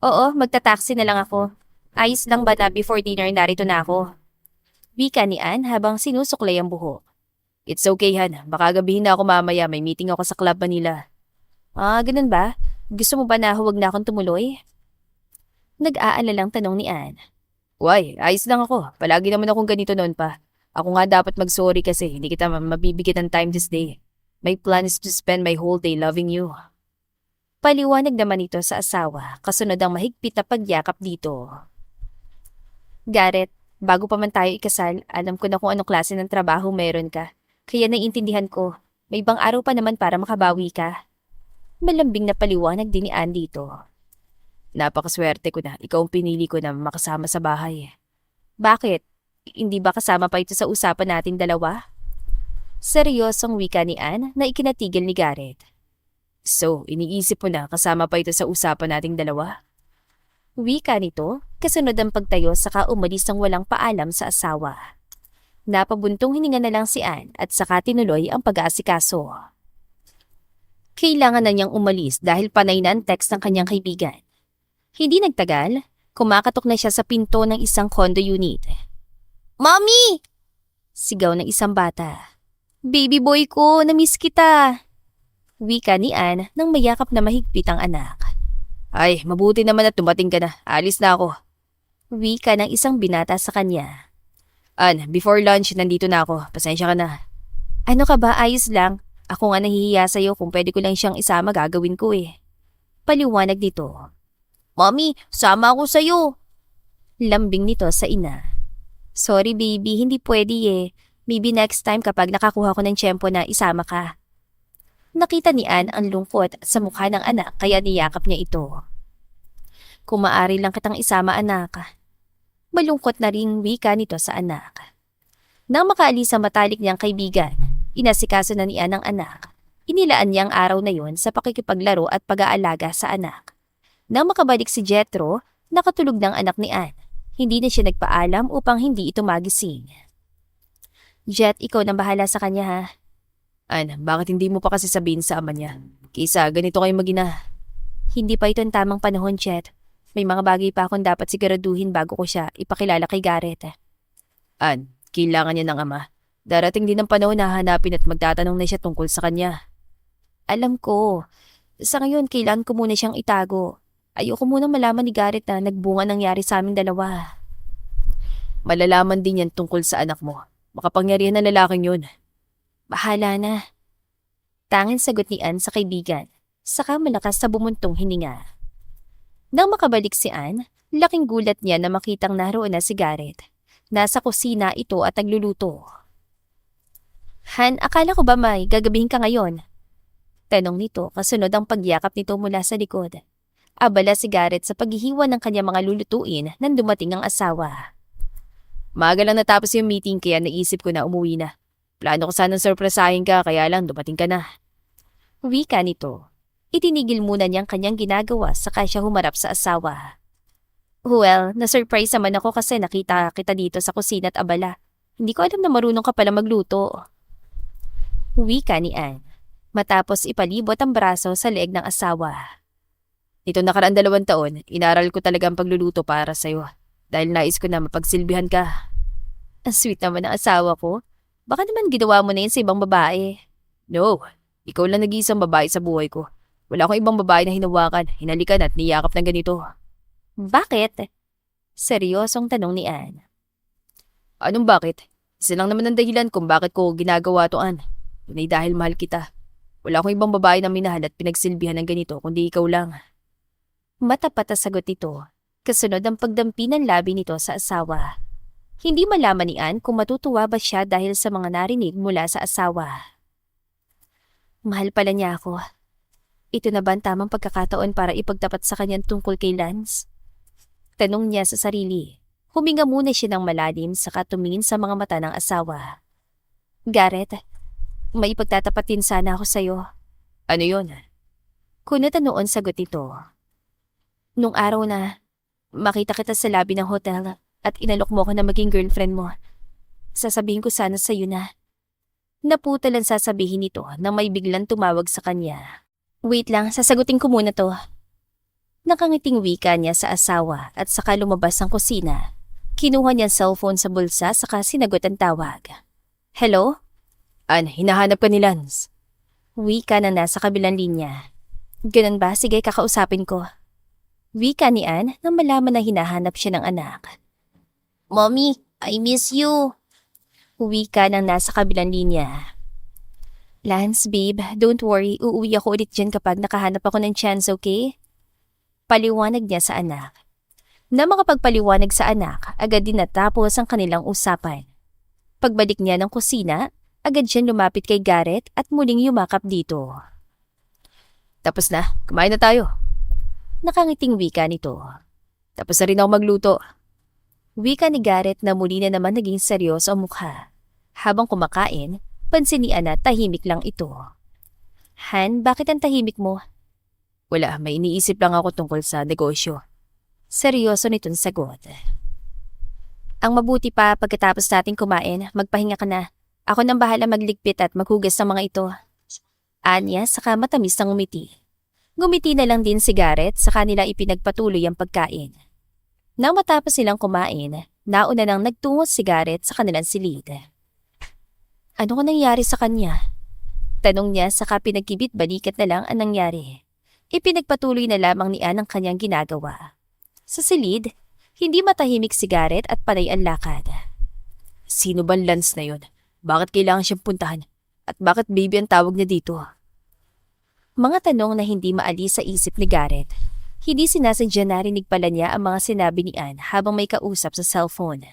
Oo, magta-taxi na lang ako. Ayos lang ba na before dinner narito na ako? Wika ni Ann habang sinusuklay ang buhok. It's okay, Han. Baka gabihin na ako mamaya. May meeting ako sa Club Manila. Ah, ganun ba? Gusto mo ba na huwag na akong tumuloy? Nag-aalalang tanong ni Ann. Why? Ayos lang ako. Palagi naman akong ganito noon pa. Ako nga dapat mag-sorry kasi hindi kita mabibigyan ng time this day. My plan is to spend my whole day loving you. Paliwanag naman ito sa asawa, kasunod ang mahigpit na pagyakap dito. Garrett, bago pa man tayo ikasal, alam ko na kung anong klase ng trabaho meron ka. Kaya naiintindihan ko, may ibang araw pa naman para makabawi ka. Malambing na paliwanag din ni Ann dito. Napakaswerte ko na. Ikaw ang pinili ko na makasama sa bahay. Bakit? Hindi ba kasama pa ito sa usapan natin dalawa? Seryosong wika ni Ann na ikinatigil ni Garrett. So, iniisip mo na kasama pa ito sa usapan nating dalawa? Wika nito, kasunod ang pagtayo saka umalis ng walang paalam sa asawa. Napabuntong hininga na lang si Ann at saka tinuloy ang pag-aasikaso. Kailangan na niyang umalis dahil panay na ang text ng kanyang kaibigan. Hindi nagtagal, kumakatok na siya sa pinto ng isang condo unit. Mommy! Sigaw ng isang bata. Baby boy ko, namiss kita! Wika ni Ann nang mayakap na mahigpit ang anak. Ay, mabuti naman at tumating ka na. Alis na ako. Wika ng isang binata sa kanya. Ann, before lunch, nandito na ako. Pasensya ka na. Ano ka ba, ayos lang? Ako nga nahihiya sa'yo, kung pwede ko lang siyang isama gagawin ko eh. Paliwanag dito. Mommy, sama ako sa'yo. Lambing nito sa ina. Sorry baby, hindi pwede eh. Maybe next time kapag nakakuha ko ng tiyempo na isama ka. Nakita ni Ann ang lungkot sa mukha ng anak kaya niyakap niya ito. Kung maaari lang kitang isama anak. Malungkot na ring wika nito sa anak. Nang makaalis sa matalik niyang kaibigan, inasikaso na ni Ann ang anak. Inilaan niya ang araw na yon sa pakikipaglaro at pag-aalaga sa anak. Nang makabalik si Jethro, nakatulog ng anak ni Ann. Hindi na siya nagpaalam upang hindi ito magising. Jet, ikaw nang bahala sa kanya ha. Ann, bakit hindi mo pa kasi sabihin sa ama niya? Kaysa ganito kayo magina. Hindi pa ito ang tamang panahon, Jet. May mga bagay pa akong dapat siguraduhin bago ko siya ipakilala kay Garrett. Ann, kailangan niya ng ama. Darating din ang panahon na hanapin at magtatanong na siya tungkol sa kanya. Alam ko. Sa ngayon, kailangan ko muna siyang itago. Ayoko munang malaman ni Garrett na nagbunga nangyari sa aming dalawa. Malalaman din yan tungkol sa anak mo. Makapangyarihan na lalaking yun. Bahala na. Tanging sagot ni Ann sa kaibigan, saka malakas sa bumuntong hininga. Nang makabalik si Ann, laking gulat niya na makitang naroon na si Garrett. Nasa kusina ito at nagluluto. Han, akala ko ba may gagabihin ka ngayon? Tanong nito kasunod ang pagyakap nito mula sa likod. Abala si Garrett sa paghihiwa ng kanyang mga lulutuin nang dumating ang asawa. Maaga lang natapos yung meeting kaya naisip ko na umuwi na. Plano ko sanang surpresahin ka kaya lang dumating ka na. Wika nito. Itinigil muna niyang kanyang ginagawa saka siya humarap sa asawa. Well, na-surprise naman ako kasi nakita kita dito sa kusina at abala. Hindi ko alam na marunong ka pala magluto. Wika ni Ann. Matapos ipalibot ang braso sa leeg ng asawa. Ito nakaraan 2 taon, inaral ko talaga ang pagluluto para sa'yo. Dahil nais ko na mapagsilbihan ka. Ang sweet naman ng asawa ko. Baka naman ginawa mo na yun sa ibang babae. No, ikaw lang nag-iisang babae sa buhay ko. Wala akong ibang babae na hinawakan, hinalikan at niyakap ng ganito. Bakit? Seryosong tanong ni Ann. Anong bakit? Isa lang naman ang dahilan kung bakit ko ginagawa to, Ann. Yun ay dahil mahal kita. Wala akong ibang babae na minahal at pinagsilbihan ng ganito kundi ikaw lang. Matapat na sagot ito. Kasunod ang pagdampi ng labi nito sa asawa. Hindi malaman ni Ann kung matutuwa ba siya dahil sa mga narinig mula sa asawa. Mahal pala niya ako. Ito na ba ang tamang pagkakataon para ipagtapat sa kanyang tungkol kay Lance? Tanong niya sa sarili. Huminga muna siya ng malalim saka tumingin sa mga mata ng asawa. Garrett, may ipagtatapat din sana ako sa'yo. Ano yun? Kunot na noon sagot ito. Nung araw na makita kita sa lobby ng hotel at inalok mo ko na maging girlfriend mo, sasabihin ko sana sa'yo na Naputal ang sasabihin nito nang may biglang tumawag sa kanya. Wait lang, sasagutin ko muna to. Nakangiting wika niya sa asawa at saka lumabas ang kusina. Kinuha niya ang cellphone sa bulsa saka sinagot ang tawag. Hello? Ann, hinahanap ka ni Lance. Wika na nasa kabilang linya. Ganun ba? Sige, kakausapin ko. Wika ni Ann nang malaman na hinahanap siya ng anak. Mommy, I miss you. Wika nang nasa kabilang linya. Lance, babe, don't worry. Uuwi ako ulit dyan kapag nakahanap ako ng chance, okay? Paliwanag niya sa anak. Na makapagpaliwanag sa anak, agad din natapos ang kanilang usapan. Pagbalik niya ng kusina, agad siyang lumapit kay Garrett at muling yumakap dito. Tapos na, kumain na tayo. Nakangiting wika nito. Tapos na rin ako magluto. Wika ni Garrett na muli na naman naging seryoso ang mukha. Habang kumakain, pansin ni Anna tahimik lang ito. Han, bakit ang tahimik mo? Wala, may iniisip lang ako tungkol sa negosyo. Seryoso nitong sagot. Ang mabuti pa pagkatapos natin kumain, magpahinga ka na. Ako nang bahala magligpit at maghugas ng mga ito. Anya saka matamis na ngumiti. Ngumiti na lang din si Garrett sa kanila ipinagpatuloy ang pagkain. Nang matapos silang kumain, nauna nang nagtungo si Garrett sa kanilang silid. Ano ka nangyari sa kanya? Tanong niya saka pinagkibit-balikat na lang ang nangyari. Ipinagpatuloy na lamang ni Ann ang kanyang ginagawa. Sa silid, hindi matahimik si Garrett at panay ang lakad. Sino bang Lance na yun? Bakit kailangan siyang puntahan? At bakit baby ang tawag niya dito? Mga tanong na hindi maalis sa isip ni Garrett. Hindi sinasadya narinig pala niya ang mga sinabi ni Ann habang may kausap sa cellphone.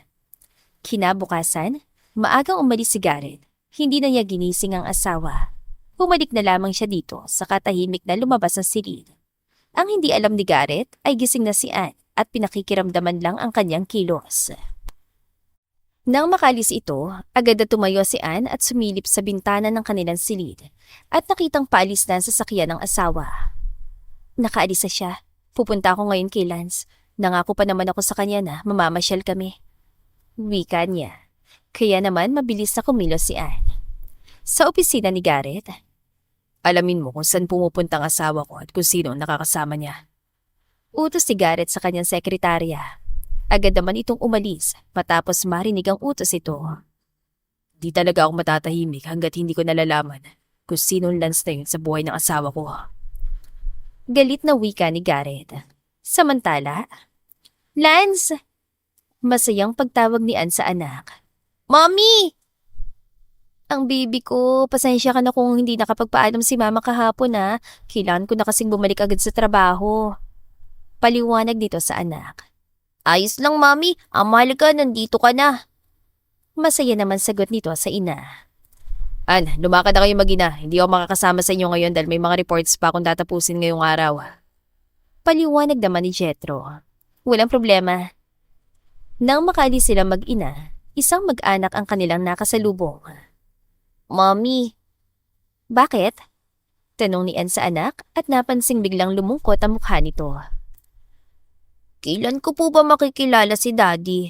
Kinabukasan, maagang umalis si Garrett. Hindi na niya ginising ang asawa. Bumalik na lamang siya dito sa katahimik na lumabas ng silid. Ang hindi alam ni Garrett ay gising na si Ann at pinakikiramdaman lang ang kanyang kilos. Nang makalis ito, agad na tumayo si Ann at sumilip sa bintana ng kanilang silid at nakitang paalis na ang sasakyan ng asawa. Nakaalis na siya. Pupunta ako ngayon kay Lance. Nangako pa naman ako sa kanya na mamamasyal kami. Wika niya. Kaya naman mabilis na kumilos si Ann. Sa opisina ni Garrett, alamin mo kung saan pumupunta ang asawa ko at kung sino ang nakakasama niya. utos si Garrett sa kanyang sekretarya. Agad naman itong umalis matapos marinig ang utos ito. Di talaga ako matatahimik hanggat hindi ko nalalaman kung sinong Lance na yun sa buhay ng asawa ko. Galit na wika ni Garrett. Samantala, Lance! Masayang pagtawag ni Ann sa anak. Mommy! Ang baby ko, pasensya ka na kung hindi nakapagpaalam si mama kahapon ha. Kailangan ko na kasing bumalik agad sa trabaho. Paliwanag dito sa anak. Ayos lang mami, ang mahalaga nandito ka na. Masaya naman sagot nito sa ina. Ann, lumakad na kayo mag-ina. Hindi ako makakasama sa inyo ngayon dahil may mga reports pa akong tatapusin ngayong araw. Paliwanag naman ni Jethro. Walang problema. Nang makaalis sila mag-ina, isang mag-anak ang kanilang nakasalubong. Mommy. Bakit? Tanong ni Ann sa anak at napansing biglang lumungkot ang mukha nito. Kailan ko po ba makikilala si Daddy?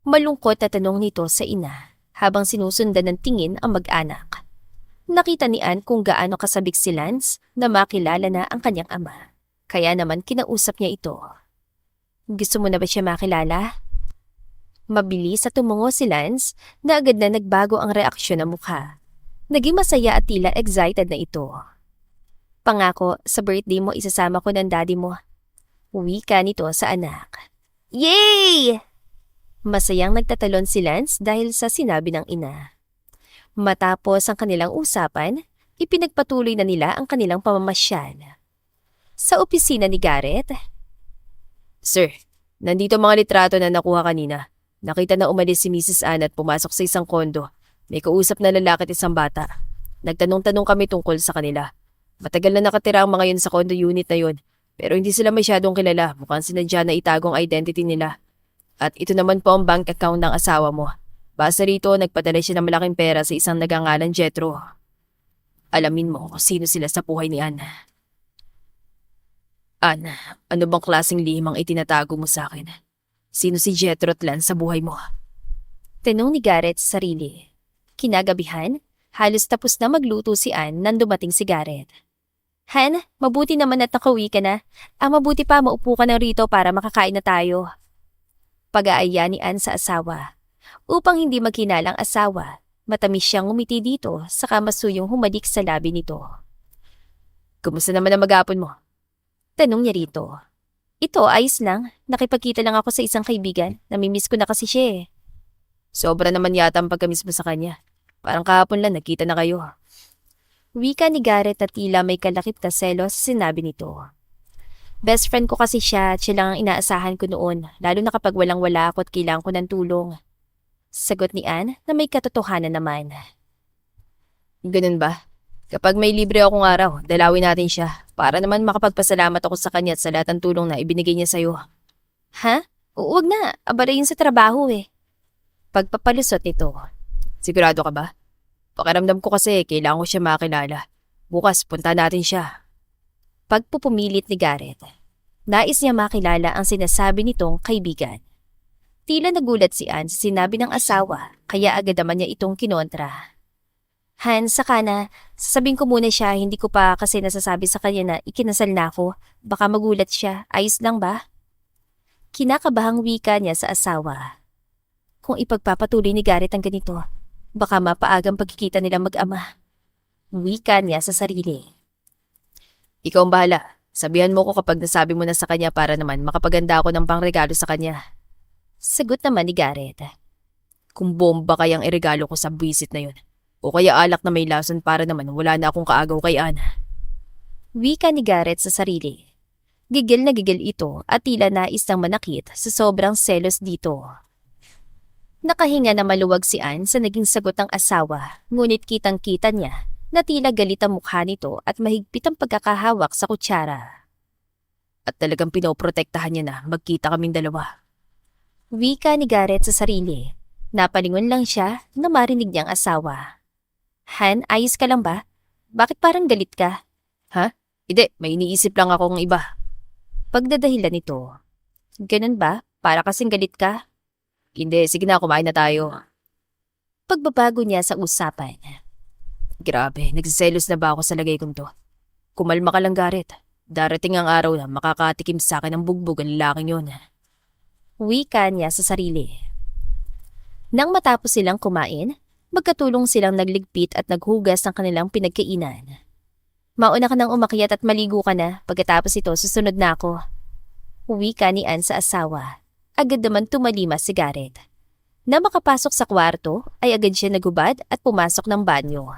Malungkot na tanong nito sa ina habang sinusundan ng tingin ang mag-anak. Nakita ni Ann kung gaano kasabik si Lance na makilala na ang kanyang ama. Kaya naman kinausap niya ito. Gusto mo na ba siya makilala? Mabilis at tumungo si Lance na agad na nagbago ang reaksyon ng mukha. Naging masaya at tila excited na ito. Pangako, sa birthday mo isasama ko ng daddy mo. Wika nito sa anak. Yay! Masayang nagtatalon si Lance dahil sa sinabi ng ina. Matapos ang kanilang usapan, ipinagpatuloy na nila ang kanilang pamamasyal. Sa opisina ni Garrett, Sir, nandito mga litrato na nakuha kanina. Nakita na umalis si Mrs. Ann at pumasok sa isang kondo. May kausap na lalaki at isang bata. Nagtanong-tanong kami tungkol sa kanila. Matagal na nakatira ang mga yun sa condo unit na yun. Pero hindi sila masyadong kilala. Mukhang sinadya na itagong identity nila. At ito naman po ang bank account ng asawa mo. Basta rito, nagpadala siya ng malaking pera sa isang nagangalan Jethro. Alamin mo kung sino sila sa buhay ni Ann. Ann, ano bang klaseng lihim ang itinatago mo sa akin? Sino si Jethro at Lance sa buhay mo? tanong ni Garrett sa sarili. Kinagabihan, Halos tapos na magluto si Ann nang dumating si Garrett. Han, mabuti naman at nakauwi ka na. Ang mabuti pa maupo ka na rito para makakain na tayo. Pag-aaya ni Ann sa asawa. Upang hindi magkinalang asawa, matamis siyang umiti dito saka masuyong humalik sa labi nito. Kumusta naman ang mag-aapon mo? Tanong niya rito. Ito, ayos lang. Nakipagkita lang ako sa isang kaibigan. Namimiss ko na kasi siya eh. Sobra naman yata ang pagkamiss mo sa kanya. Parang kahapon lang nagkita na kayo. Wika ni Garrett at tila may kalakip na selos sa sinabi nito. Best friend ko kasi siya at siya lang ang inaasahan ko noon, lalo na kapag walang-wala ako at kailangan ko ng tulong. Sagot ni Ann na may katotohanan naman. Ganun ba? Kapag may libre akong araw, dalawin natin siya para naman makapagpasalamat ako sa kanya at sa lahat ng tulong na ibinigay niya sa'yo. Ha? Huwag na, abala yun sa trabaho eh. Pagpapalusot nito. Sigurado ka ba? Pakiramdam ko kasi kailangan ko siya makilala. Bukas, punta natin siya. Pagpupumilit ni Garrett. Nais niya makilala ang sinasabi nitong kaibigan. Tila nagulat si Ann sa sinabi ng asawa, kaya agad naman niya itong kinontra. Han, saka na, sasabihin ko muna siya, hindi ko pa kasi nasasabi sa kanya na ikinasal na ako. Baka magulat siya, ayos lang ba? Kinakabahang wika niya sa asawa. Kung ipagpapatuloy ni Garrett ang ganito, baka mapaagang pagkikita nilang mag-ama. Wika niya sa sarili. Ikaw ang bahala. Sabihan mo ko kapag nasabi mo na sa kanya para naman makapaganda ako ng pangregalo sa kanya. Sagot naman ni Garrett. Kung bomba kayang iregalo ko sa buwisit na yun. O kaya alak na may lason para naman wala na akong kaagaw kay Ann. Wika ni Garrett sa sarili. Gigil na gigil ito at tila nais nang manakit sa sobrang selos dito. Nakahinga na maluwag si Ann sa naging sagot ng asawa, ngunit kitang-kita niya na tila galit ang mukha nito at mahigpit ang pagkakahawak sa kutsara. At talagang pinoprotektahan niya na magkita kaming dalawa. Wika ni Garrett sa sarili. Napalingon lang siya na marinig niyang asawa. Han, ayos ka lang ba? Bakit parang galit ka? Ha? Hindi, may iniisip lang akong iba. Pagdadahilan nito. Ganun ba? Para kasing galit ka? Hindi, sige na, kumain na tayo. Pagbabago niya sa usapan. Grabe, nagsiselos na ba ako sa lagay kong to? Kumalma ka lang, Garrett. Darating ang araw na makakatikim sa akin ng bugbog ang lalaking yun. Wika niya sa sarili. Nang matapos silang kumain, magkatulong silang nagligpit at naghugas ng kanilang pinagkainan. Mauna ka nang umakyat at maligo ka na, pagkatapos ito susunod na ako. Wika ni Ann sa asawa. Agad naman tumalima si Garrett. Na makapasok sa kwarto ay agad siya nagubad at pumasok ng banyo.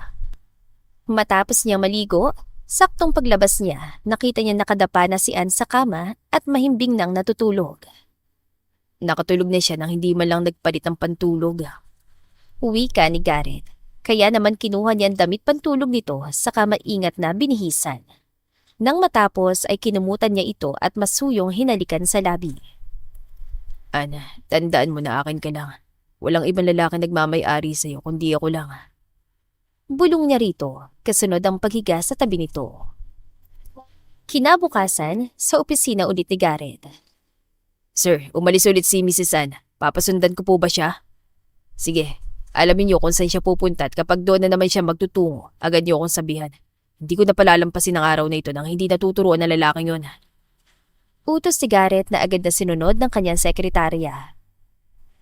Matapos niya maligo, saktong paglabas niya, nakita niya nakadapa na si Ann sa kama at mahimbing nang natutulog. Nakatulog na siya nang hindi man lang nagpalit ng pantulog. Wika ni Garrett. Kaya naman kinuha niya ang damit pantulog nito saka maingat na binihisan. Nang matapos ay kinumutan niya ito at masuyong hinalikan sa labi. Ann, tandaan mo na akin ka lang. Walang ibang lalaki nagmamay-ari sa'yo kundi ako lang. Bulong niya rito, kasunod ang paghiga sa tabi nito. Kinabukasan, sa opisina ulit ni Garrett. Sir, umalis ulit si Mrs. Ann. Papasundan ko po ba siya? Sige, alamin niyo kung saan siya pupunta at kapag doon na naman siya magtutungo, agad niyo akong sabihan. Hindi ko na palalampasin ang araw na ito nang hindi natuturuan ng lalaking yun. Utos ni Garrett na agad na sinunod ng kanyang sekretarya.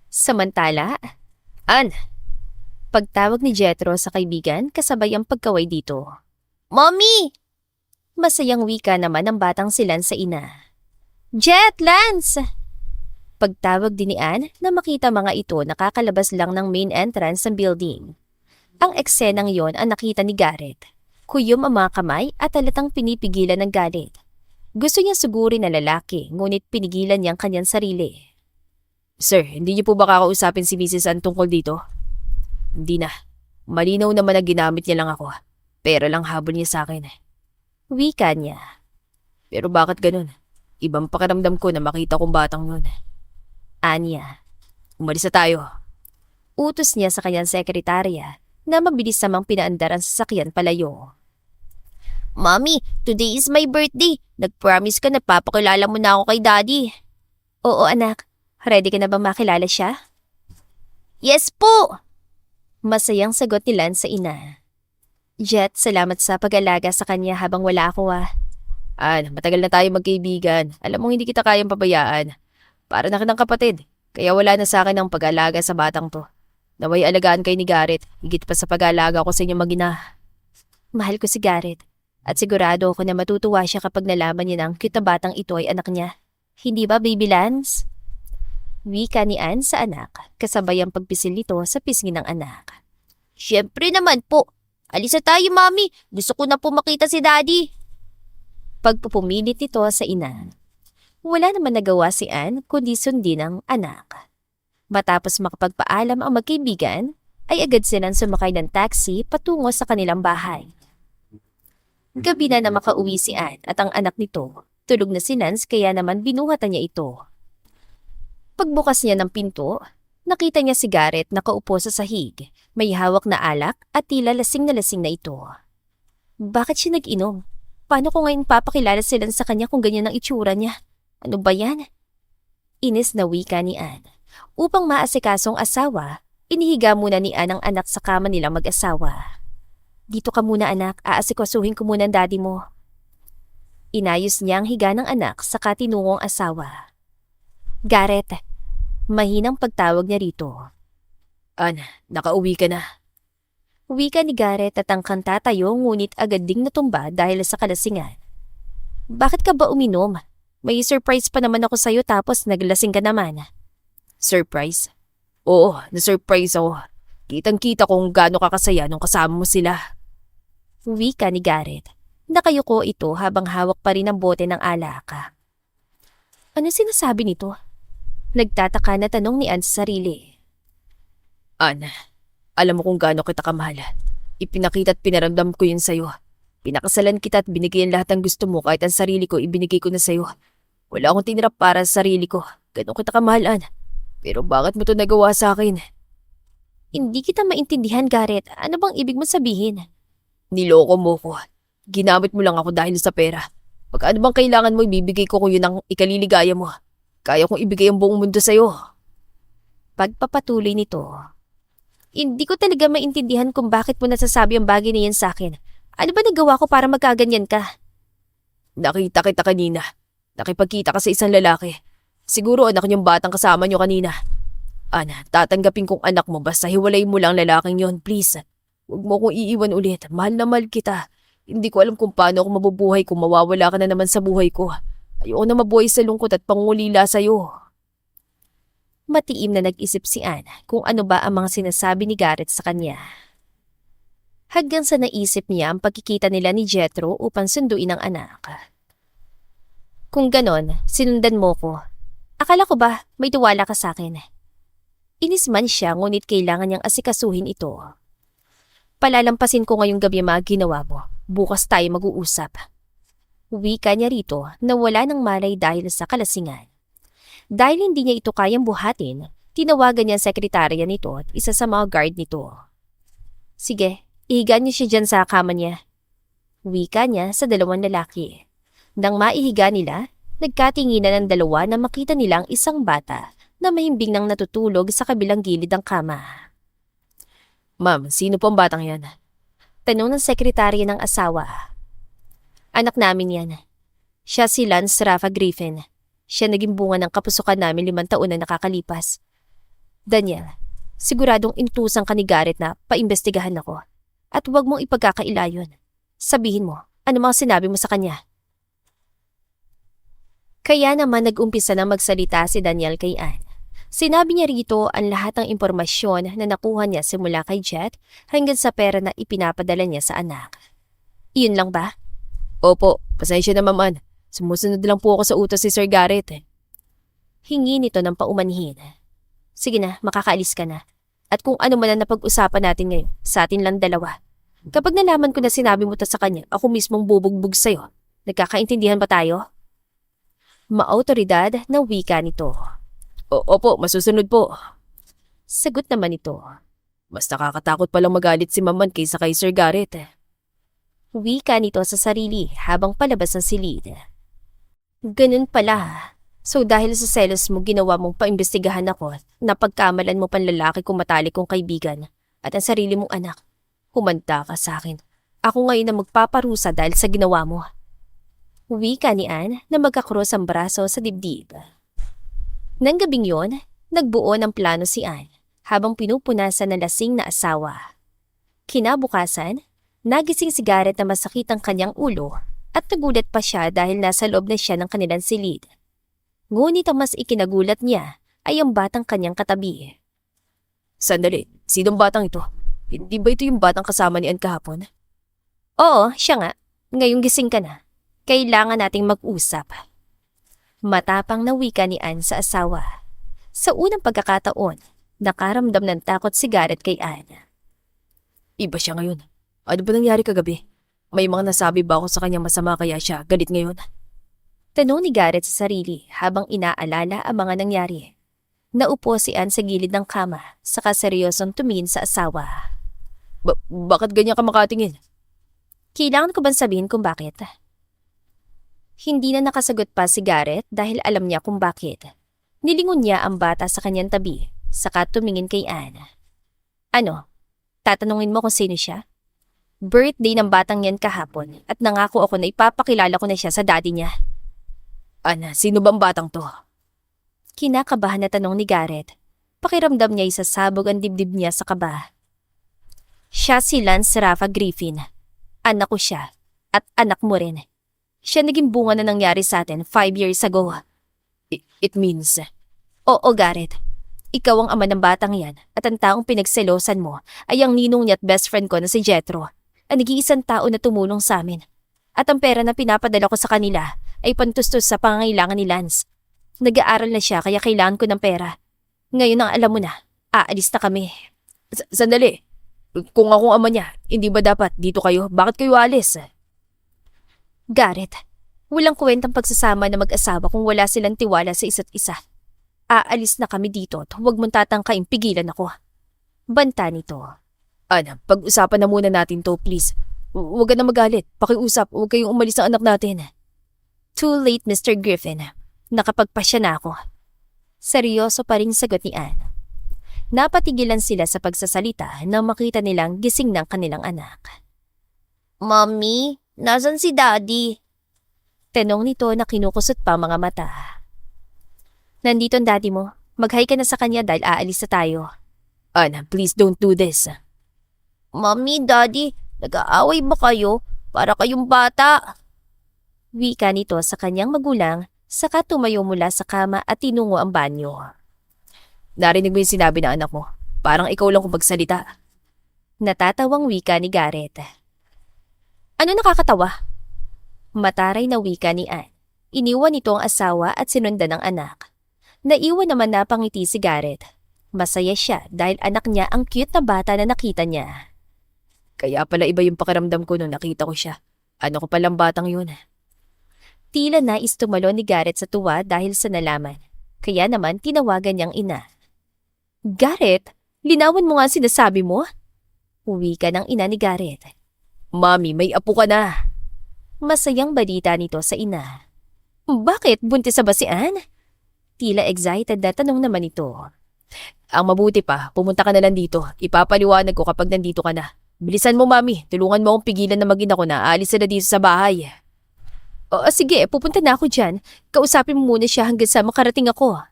Samantala, Ann! Pagtawag ni Jethro sa kaibigan kasabay ang pagkaway dito. Mommy! Masayang wika naman ng batang silan sa ina. Jet, Lance! Pagtawag din ni Ann na makita mga ito nakakalabas lang ng main entrance ng building. Ang eksenang yon ang nakita ni Garrett. Kuyom ang mga kamay at halatang pinipigilan ng galit. Gusto niya sugurin na lalaki, ngunit pinigilan niyang kanyang sarili. Sir, hindi niyo po ba kakausapin si Mrs. Ann tungkol dito? Hindi na. Malinaw naman na ginamit niya lang ako. Pera lang habol niya sa akin. Wika niya. Pero bakit ganun? Ibang pakiramdam ko na makita kong batang yun. Anya. Umalis na tayo. Utos niya sa kanyang sekretarya na mabilis namang pinaandar ang sasakyan palayo. Mommy, today is my birthday. Nag-promise ka na papakilala mo na ako kay Daddy. Oo anak, ready ka na ba makilala siya? Yes po! Masayang sagot ni Lance sa ina. Jet, salamat sa pag-alaga sa kanya habang wala ako Matagal na tayo magkaibigan. Alam mong hindi kita kayang pabayaan. Para na kitang kapatid. Kaya wala na sa akin ang pag-alaga sa batang to. Naway alagaan kay ni Garrett. Higit pa sa pag-alaga ko sa inyong mag-ina. Mahal ko si Garrett. At sigurado ako na matutuwa siya kapag nalaman niya na ang cute na batang ito ay anak niya. Hindi ba, Baby Lance? Wika ni Ann sa anak, kasabay ang pagpisil nito sa pisngi ng anak. Siyempre naman po. Alisa tayo, Mami. Gusto ko na po makita si Daddy. Pagpupumilit nito sa ina. Wala naman nagawa si Ann kundi sundin ang anak. Matapos makapagpaalam ang magkaibigan, ay agad silang sumakay ng taxi patungo sa kanilang bahay. Gabi na makauwi si Ann at ang anak nito. Tulog na si Nance kaya naman binuhatan niya ito. Pagbukas niya ng pinto, nakita niya si Garrett nakaupo sa sahig, may hawak na alak at tila lasing na ito. Bakit siya nag-inom? Paano ko ngayon papakilala sila sa kanya kung ganyan ang itsura niya? Ano ba yan? Inis na wika ni Ann. Upang maasikasong asawa, inihiga muna ni Ann ang anak sa kama nilang mag-asawa. Dito ka muna anak, aasikasuhin ko muna ang daddy mo. Inayos niya ang higa ng anak sa katinungong asawa. Garrett, mahinang pagtawag niya rito. Ann, nakauwi ka na. Wika ni Garrett at ang tatayo ngunit agad ding natumba dahil sa kalasingan. Bakit ka ba uminom? May surprise pa naman ako sa'yo tapos naglasing ka naman. Surprise? Oo, na-surprise ako. Kitang-kita kung gaano kakasaya nung kasama mo sila. Wika ni Garrett. Nakayuko ito habang hawak pa rin ang bote ng alak. Ano sinasabi nito? Nagtataka na tanong ni Ann sa sarili. Ann, alam mo kung gaano kita kamahal. Ipinakita at pinaramdam ko yun sa'yo. Pinakasalan kita at binigyan lahat ng gusto mo kahit ang sarili ko ibinigay ko na sa'yo. Wala akong tinirap para sa sarili ko. Ganon kita kamahal, Ann. Pero bakit mo to nagawa sa akin? Hindi kita maintindihan, Garrett. Ano bang ibig mo sabihin? Niloko mo ko. Ginamit mo lang ako dahil sa pera. Pag ano bang kailangan mo, ibibigay ko kung yun ang ikaliligaya mo. Kaya kong ibigay ang buong mundo sa'yo. Pagpapatuloy nito. Hindi ko talaga maintindihan kung bakit mo nasasabi ang bagay na yan sa akin. Ano ba nagawa ko para magkaganyan ka? Nakita kita kanina. Nakipagkita ka sa isang lalaki. Siguro anak niyong batang kasama niyo kanina. Ana, tatanggapin kong anak mo basta hiwalay mo lang lalaking yon, please. Huwag mo kong iiwan ulit. Mahal na mahal kita. Hindi ko alam kung paano ako mabubuhay kung mawawala ka na naman sa buhay ko. Ayoko na mabuhay sa lungkot at pangungulila sa'yo. Matiim na nag-isip si Ann kung ano ba ang mga sinasabi ni Garrett sa kanya. Hanggang sa naisip niya ang pagkikita nila ni Jethro upang sunduin ang anak. Kung ganon, sinundan mo ko. Akala ko ba may tuwala ka sa akin? Inis man siya ngunit kailangan niyang asikasuhin ito. Palalampasin ko ngayong gabi ang mga ginawa mo. Bukas tayo mag-uusap. Wika niya rito na wala ng malay dahil sa kalasingan. Dahil hindi niya ito kayang buhatin, tinawagan niya ang sekretarya nito at isa sa mga guard nito. Sige, ihiga niyo siya dyan sa kama niya. Wika niya sa dalawang lalaki. Nang maihiga nila, nagkatinginan ang dalawa na makita nilang isang bata na mahimbing nang natutulog sa kabilang gilid ng kama. Ma'am, sino po ang batang yan? Tanong ng sekretarya ng asawa. Anak namin yan. Siya si Lance Rafa Griffin. Siya naging bunga ng kapusukan namin 5 taon na nakakalipas. Daniel, siguradong intusan ka ni Garrett na paimbestigahan ako. At huwag mong ipagkakaila yun. Sabihin mo, ano mga sinabi mo sa kanya? Kaya naman nag-umpisa na magsalita si Daniel kay Ann. Sinabi niya rito ang lahat ng impormasyon na nakuha niya simula kay Jet hanggang sa pera na ipinapadala niya sa anak. Iyon lang ba? Opo, pasensya na maman. Sumusunod lang po ako sa utos si Sir Garrett. Hingi nito ng paumanhin. Sige na, makakaalis ka na. At kung ano man ang napag-usapan natin ngayon, sa atin lang dalawa. Kapag nalaman ko na sinabi mo to sa kanya, ako mismong bubugbog sa'yo. Nagkakaintindihan ba tayo? Maautoridad na wika nito. Opo, masusunod po. Sagot naman ito. Mas nakakatakot palang magalit si maman kaysa kay Sir Garrett. Wika nito sa sarili habang palabas ng silid. Ganun pala. So dahil sa selos mo ginawa mong paimbestigahan ako, napagkamalan mo panlalaki kung matalik kong kaibigan at ang sarili mong anak. Humanda ka sa akin. Ako ngayon na magpaparusa dahil sa ginawa mo. Wika ni Anne na magkakross ang braso sa dibdib. Nang gabing yon, nagbuo ng plano si Anne habang pinupunasan ng lasing na asawa. Kinabukasan, nagising si Garrett na masakit ang kanyang ulo at nagulat pa siya dahil nasa loob na siya ng kanilang silid. Ngunit ang mas ikinagulat niya ay ang batang kanyang katabi. Sandali, sinong batang ito? Hindi ba ito yung batang kasama ni Ann kahapon? Oo, siya nga. Ngayong gising ka na. Kailangan nating mag-usap. Matapang na wika ni Anne sa asawa. Sa unang pagkakataon, nakaramdam ng takot si Garrett kay Anne. Iba siya ngayon. Ano ba nangyari kagabi? May mga nasabi ba ako sa kanyang masama kaya siya galit ngayon? Tanong ni Garrett sa sarili habang inaalala ang mga nangyari. Naupo si Anne sa gilid ng kama, saka seryosong tumingin sa asawa. Bakit ganyan ka makatingin? Kailangan ko bang sabihin kung bakit? Hindi na nakasagot pa si Garrett dahil alam niya kung bakit. Nilingon niya ang bata sa kanyang tabi, saka tumingin kay Anne. Ano? Tatanungin mo kung sino siya? Birthday ng batang yan kahapon at nangako ako na ipapakilala ko na siya sa daddy niya. Ana, sino bang batang to? Kinakabahan na tanong ni Garrett. Pakiramdam niya isasabog ang dibdib niya sa kaba. Siya si Lance Rafa Griffin. Anak ko siya at anak mo rin. Siya naging bunga na nangyari sa atin 5 years ago. It means... Oo, Garrett. Ikaw ang ama ng batang yan at ang taong pinagselosan mo ay ang ninong niya at best friend ko na si Jethro, ang nag-iisang tao na tumulong sa amin. At ang pera na pinapadala ko sa kanila ay pantustos sa pangangailangan ni Lance. Nag-aaral na siya kaya kailangan ko ng pera. Ngayon ang alam mo na, aalis na kami. Sandali. Kung akong ama niya, hindi ba dapat dito kayo? Bakit kayo alis? Garrett, walang kwentang pagsasama na mag-asawa kung wala silang tiwala sa isa't isa. Aalis na kami dito at huwag mong tatangkain pigilan ako. Banta nito. Ana, pag-usapan na muna natin to, please. Huwag ka na magalit. Pakiusap, huwag kayong umalis ng anak natin. Too late, Mr. Griffin. Nakapagpasya na ako. Seryoso pa rin sagot ni Anne. Napatigilan sila sa pagsasalita nang makita nilang gising ng kanilang anak. Mommy, nasan si Daddy? Tanong nito na kinukusot pa mga mata. Nandito ang daddy mo. Mag-hi ka na sa kanya dahil aalis na tayo. Ana, please don't do this. Mommy, Daddy, nag-aaway ba kayo? Para kayong bata. Wika nito sa kanyang magulang, saka tumayo mula sa kama at tinungo ang banyo. Narinig mo yung sinabi ng anak mo. Parang ikaw lang kung magsalita. Natatawang wika ni Garrett. Ano nakakatawa? Mataray na wika ni Anne. Iniwan nito ang asawa at sinundan ng anak. Naiwan naman na pangiti si Garrett. Masaya siya dahil anak niya ang cute na bata na nakita niya. Kaya pala iba yung pakiramdam ko nung nakita ko siya. Ano ko palang batang yun? Tila nais tumalo ni Garrett sa tuwa dahil sa nalaman. Kaya naman tinawagan niyang ina. Garrett, linawan mo nga sinasabi mo? Uwi ka ng ina ni Garrett. Mami, may apo ka na. Masayang balita nito sa ina. Bakit? Buntis ba si Anne? Tila excited na tanong naman ito. Ang mabuti pa, pumunta ka na lang dito. Ipapaliwanag ko kapag nandito ka na. Bilisan mo, Mami. Tulungan mo akong pigilan na mag-ina ko na aalis sila dito sa bahay. Sige, pupunta na ako dyan. Kausapin mo muna siya hanggang sa makarating ako.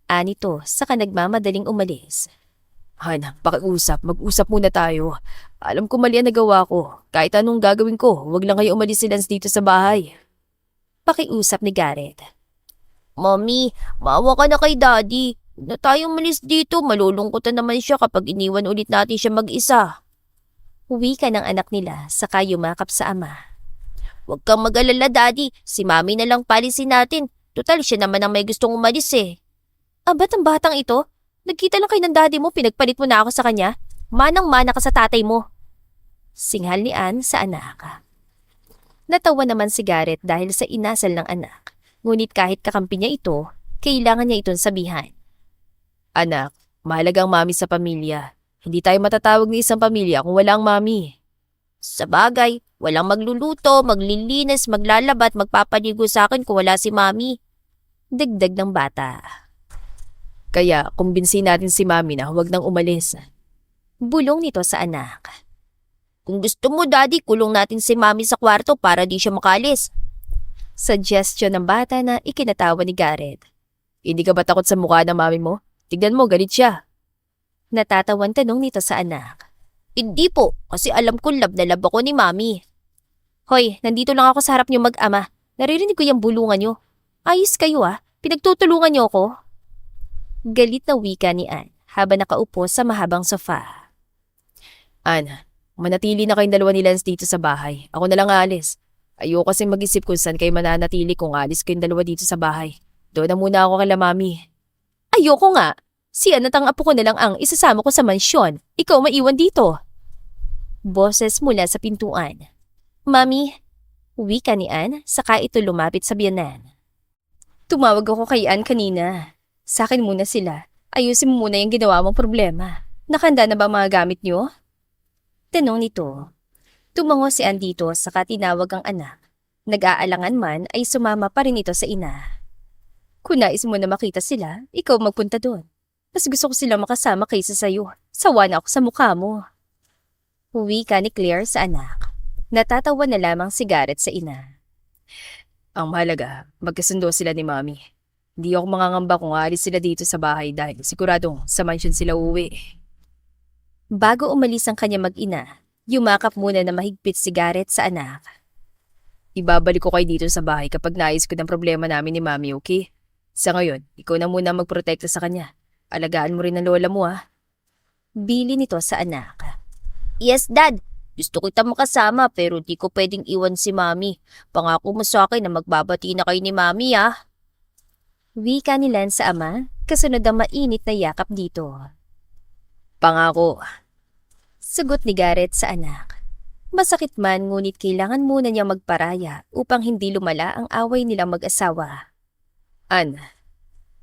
Anito, saka nagmamadaling umalis. Hana, pakiusap. Mag-usap muna tayo. Alam ko mali ang nagawa ko. Kahit anong gagawin ko, wag lang kayo umalis sila dito sa bahay. Pakiusap ni Garrett. Mommy, maawa ka na kay Daddy. Huwag na tayong malis dito. Malulungkot na naman siya kapag iniwan ulit natin siya mag-isa. Uwi ka ng anak nila, saka yumakap sa ama. Huwag kang mag-alala, Daddy. Si Mami na lang palisin natin. Total, siya naman ang may gustong umalis eh. Ba't ang batang ito? Nagkita lang kayo ng daddy mo, pinagpalit mo na ako sa kanya. Manang-mana ka sa tatay mo. Singhal ni Anne sa anak. Natawa naman si Garrett dahil sa inasal ng anak. Ngunit kahit kakampi niya ito, kailangan niya itong sabihan. Anak, mahalaga ang mami sa pamilya. Hindi tayo matatawag ng isang pamilya kung wala ang mami. Sa bagay, walang magluluto, maglilinis, maglalabat, magpapaligo sa akin kung wala si Mami. Dagdag ng bata. Kaya kumbinsin natin si mami na huwag nang umalis. Bulong nito sa anak. Kung gusto mo, Daddy, kulong natin si Mami sa kwarto para di siya makalis. Suggestion ng bata na ikinatawa ni Garrett. Hindi ka ba takot sa mukha ng mami mo? Tignan mo, galit siya. Natatawan tanong nito sa anak. Hindi po, kasi alam ko love na love ako ni Mami. Hoy, nandito lang ako sa harap niyo mag-ama. Naririnig ko yung bulungan niyo. Ayos kayo pinagtutulungan niyo ako. Galit na wika ni Ann habang nakaupo sa mahabang sofa. Ann, manatili na kayong dalawa ni Lance dito sa bahay. Ako na lang aalis. Ayoko kasi mag-isip kung saan kayo mananatili kung alis kayong dalawa dito sa bahay. Doon na muna ako kala mami. Ayoko nga. Si Ann at ang apo ko na lang ang isasama ko sa mansyon. Ikaw maiwan dito. Boses mula sa pintuan. Mami, wika ni Ann saka ito lumapit sa biyanan. Tumawag ako kay Ann kanina. Sa akin muna sila. Ayusin mo muna yung ginawa mong problema. Nakanda na ba ang mga gamit niyo? Tanong nito. Tumango si Ann dito saka tinawag ang anak. Nag-aalangan man ay sumama pa rin ito sa ina. Kung nais mo na makita sila, ikaw magpunta doon. Mas gusto ko silang makasama kaysa sa'yo. Sawa na ako sa mukha mo. Wika ni Claire sa anak. Natatawa na lamang si Garrett sa ina. Ang mahalaga, magkasundo sila ni mami. Hindi ako mangangamba kung aalis sila dito sa bahay dahil siguradong sa mansion sila uuwi. Bago umalis ang kanya mag-ina, yumakap muna na mahigpit si Garrett sa anak. Ibabalik ko kayo dito sa bahay kapag naayos ko ng problema namin ni mami, okay? Sa ngayon, ikaw na muna magprotekta sa kanya. Alagaan mo rin ang lola mo, Bili nito sa anak. Yes, Dad. Gusto kita makasama pero di ko pwedeng iwan si Mami. Pangako mo sa akin na magbabati na kayo ni Mami, Wika ni Lance sa ama, kasunod ang mainit na yakap dito. Pangako. Sagot ni Garrett sa anak. Masakit man ngunit kailangan muna niya magparaya upang hindi lumala ang away nilang mag-asawa. Ann.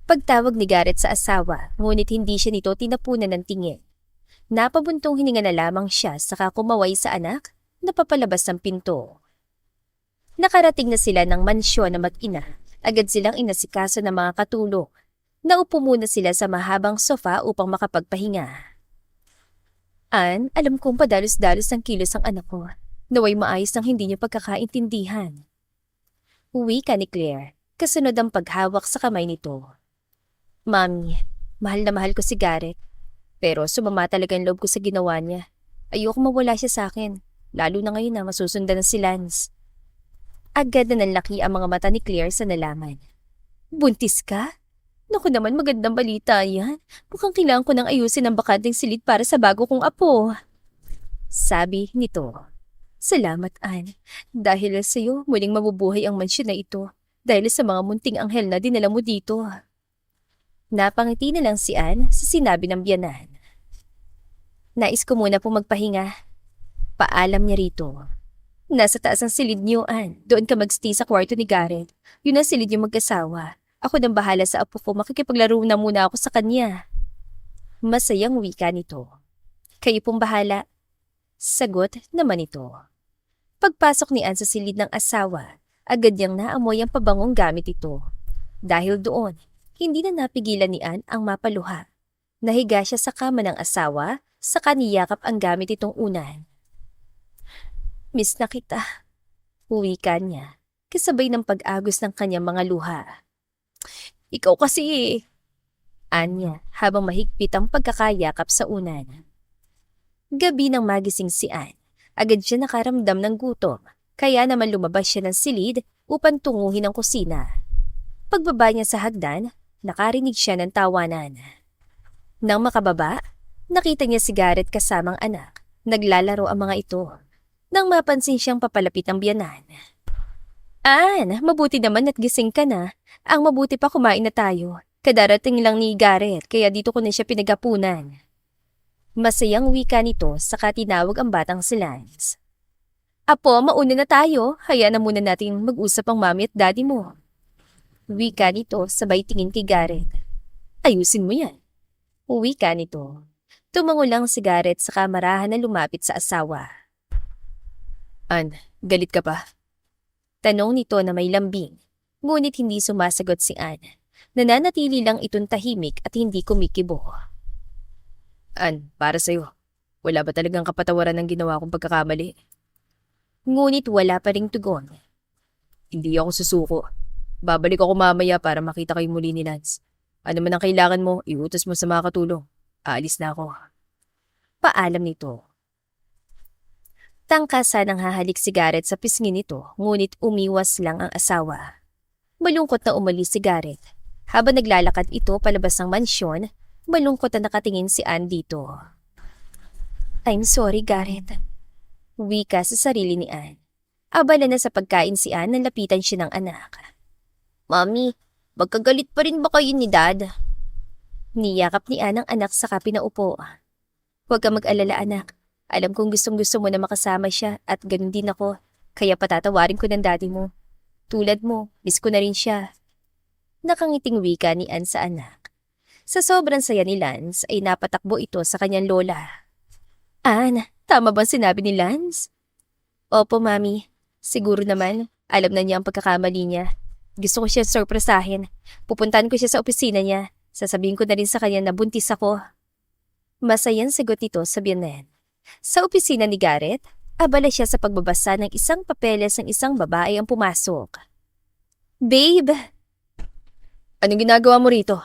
Pagtawag ni Garrett sa asawa, ngunit hindi siya nito tinapunan ng tingin. Napabuntong hininga na lamang siya saka kumaway sa anak na papalabas ng pinto. Nakarating na sila ng mansyon na mag-ina. Agad silang inasikaso ng mga katulong. Naupo muna sila sa mahabang sofa upang makapagpahinga. Ann, alam kong padalos-dalos ang kilos ang anak ko. Naway maayos ng hindi niyo pagkakaintindihan. Wika ni Claire, kasunod ang paghawak sa kamay nito. Mami, mahal na mahal ko si Garrett. Pero sumama talaga ang loob ko sa ginawa niya. Ayoko mawala siya sa akin, lalo na ngayon na masusundan na si Lance. Agad na nanlaki ang mga mata ni Claire sa nalaman. Buntis ka? Naku naman, magandang balita yan. Mukhang kailangan ko nang ayusin ang bakanteng silid para sa bago kong apo. Sabi nito. Salamat, Ann. Dahil sa iyo, muling mabubuhay ang mansyon na ito. Dahil sa mga munting anghel na dinala mo dito. Napangiti na lang si Ann sa sinabi ng biyanan. Nais ko muna pong magpahinga. Paalam niya rito. Nasa taas ang silid niyo, Ann. Doon ka magstay sa kwarto ni Garrett. Yun ang silid niyo mag-asawa. Ako nang bahala sa apo ko, makikipaglaro na muna ako sa kanya. Masayang wika nito. Kayo pong bahala. Sagot naman ito. Pagpasok ni Ann sa silid ng asawa, agad niyang naamoy ang pabangong gamit ito. Dahil doon, hindi na napigilan ni Ann ang mapaluha. Nahiga siya sa kama ng asawa, saka niyakap ang gamit itong unan. Miss na kita. Wika niya, kasabay ng pag-agos ng kanyang mga luha. Ikaw kasi Anya, habang mahigpit ang pagkakayakap sa unan. Gabi nang magising si Ann, agad siya nakaramdam ng gutom, kaya naman lumabas siya ng silid upang tunguhin ang kusina. Pagbaba niya sa hagdan, nakarinig siya ng tawanan. Nang makababa, nakita niya si Garrett kasamang anak. Naglalaro ang mga ito. Nang mapansin siyang papalapit ang biyanan. Ann, mabuti naman at gising ka na. Ang mabuti pa kumain na tayo. Kadarating lang ni Garrett kaya dito ko na siya pinagapunan. Masayang wika nito saka tinawag ang batang si Lance. Apo, mauna na tayo. Hayaan na muna natin mag-usap ang mami at daddy mo. Wika nito sabay tingin kay Garrett. Ayusin mo yan. Wika nito. Tumango lang si Garrett sa kamarahan na lumapit sa asawa. Ann, galit ka pa? Tanong nito na may lambing, ngunit hindi sumasagot si Ann. Nananatili lang itong tahimik at hindi kumikibo. Ann, para sa'yo. Wala ba talagang kapatawaran ng ginawa kong pagkakamali? Ngunit wala pa ring tugon. Hindi ako susuko. Babalik ako mamaya para makita kayo muli ni Lance. Ano man ang kailangan mo, iutos mo sa mga katulong. Aalis na ako. Paalam nito. Tangkasan ang hahalik si Garrett sa pisngi nito, ngunit umiwas lang ang asawa. Malungkot na umalis si Garrett. Habang naglalakad ito palabas ng mansyon, malungkot na nakatingin si Ann dito. I'm sorry, Garrett. Wika sa sarili ni Ann. Abala na sa pagkain si Ann nang lapitan siya ng anak. Mami, magkagalit pa rin ba kayo ni Dad? Niyakap ni Ann ang anak saka pinaupo. Huwag ka mag-alala, anak. Alam kong gustong-gusto mo na makasama siya at ganun din ako, kaya patatawarin ko ng daddy mo. Tulad mo, miss ko na rin siya. Nakangiting wika ni Ann sa anak. Sa sobrang saya ni Lance ay napatakbo ito sa kanyang lola. Ann, tama bang sinabi ni Lance? Opo, Mami. Siguro naman, alam na niya ang pagkakamali niya. Gusto ko siya sorpresahin. Pupuntahan ko siya sa opisina niya. Sasabihin ko na rin sa kanya na buntis ako. Masayang sagot nito sa biyanan. Sa opisina ni Garrett, abala siya sa pagbabasa ng isang papeles ng isang babae ang pumasok. Babe! Anong ginagawa mo rito?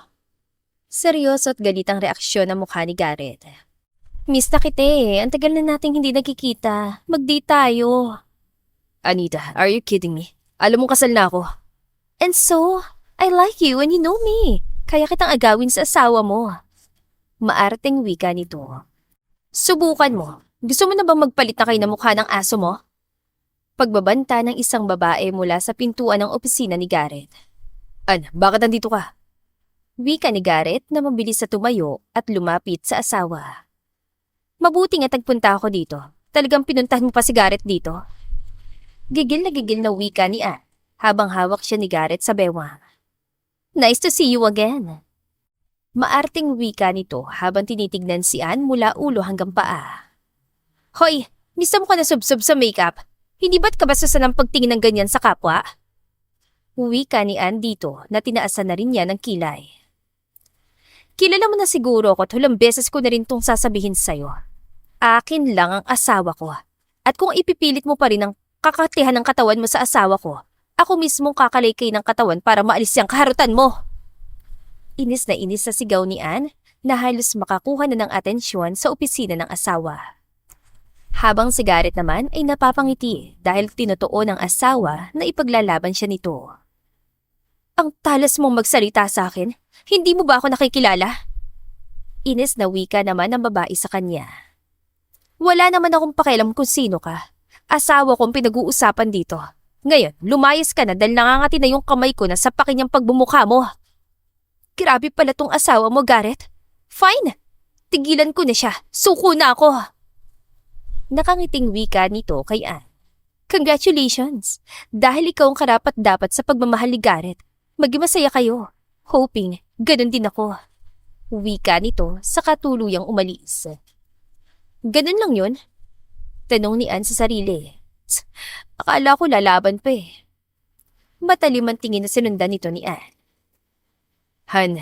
Seryoso at galit ang reaksyon ng mukha ni Garrett. Miss na kita eh. Ang tagal na nating hindi nagkikita. Mag-date tayo. Anita, are you kidding me? Alam mong kasal na ako. And so, I like you and you know me. Kaya kitang agawin sa asawa mo. Maarteng wika nito. Subukan mo. Gusto mo na bang magpalit na kayo ng mukha ng aso mo? Pagbabanta ng isang babae mula sa pintuan ng opisina ni Garrett. Ann, bakit nandito ka? Wika ni Garrett na mabilis sa tumayo at lumapit sa asawa. Mabuting at nagpunta ako dito. Talagang pinuntahan mo pa si Garrett dito? Gigil na wika ni Ann habang hawak siya ni Garrett sa bewang. Nice to see you again. Maarting wika nito habang tinitignan si Ann mula ulo hanggang paa. Hoy, misa mo ka na subsob sa makeup. Hindi ba't kabastusan ang pagtingin ng ganyan sa kapwa? Wika ni Ann dito na tinaasan na rin niya ng kilay. Kilala mo na siguro ako at hulang beses ko na rin tong sasabihin sa'yo. Akin lang ang asawa ko. At kung ipipilit mo pa rin ang kakatihan ng katawan mo sa asawa ko, ako mismong kakalaykay ng katawan para maalis yung kaharutan mo. Inis na inis sa sigaw ni Ann na halos makakuha na ng atensyon sa opisina ng asawa. Habang si Garrett naman ay napapangiti dahil tinotoo ng asawa na ipaglalaban siya nito. Ang talas mong magsalita sa akin? Hindi mo ba ako nakikilala? Inis na wika naman ng babae sa kanya. Wala naman akong pakialam kung sino ka. Asawa kong pinag-uusapan dito. Ngayon, lumayas ka na dahil nangangati na yung kamay ko na sapakin niyang pagbumukha mo. Grabe pala tong asawa mo, Garrett. Fine. Tigilan ko na siya. Suko na ako. Nakangiting wika nito kay Ann. Congratulations! Dahil ikaw ang karapat-dapat sa pagmamahal ni Garrett. Maging masaya kayo. Hoping, ganun din ako. Wika nito sa katuluyang umalis. Ganun lang yun? Tanong ni Ann sa sarili. Akala ko lalaban pa eh. Matalim ang tingin na sinundan nito ni Ann. Han,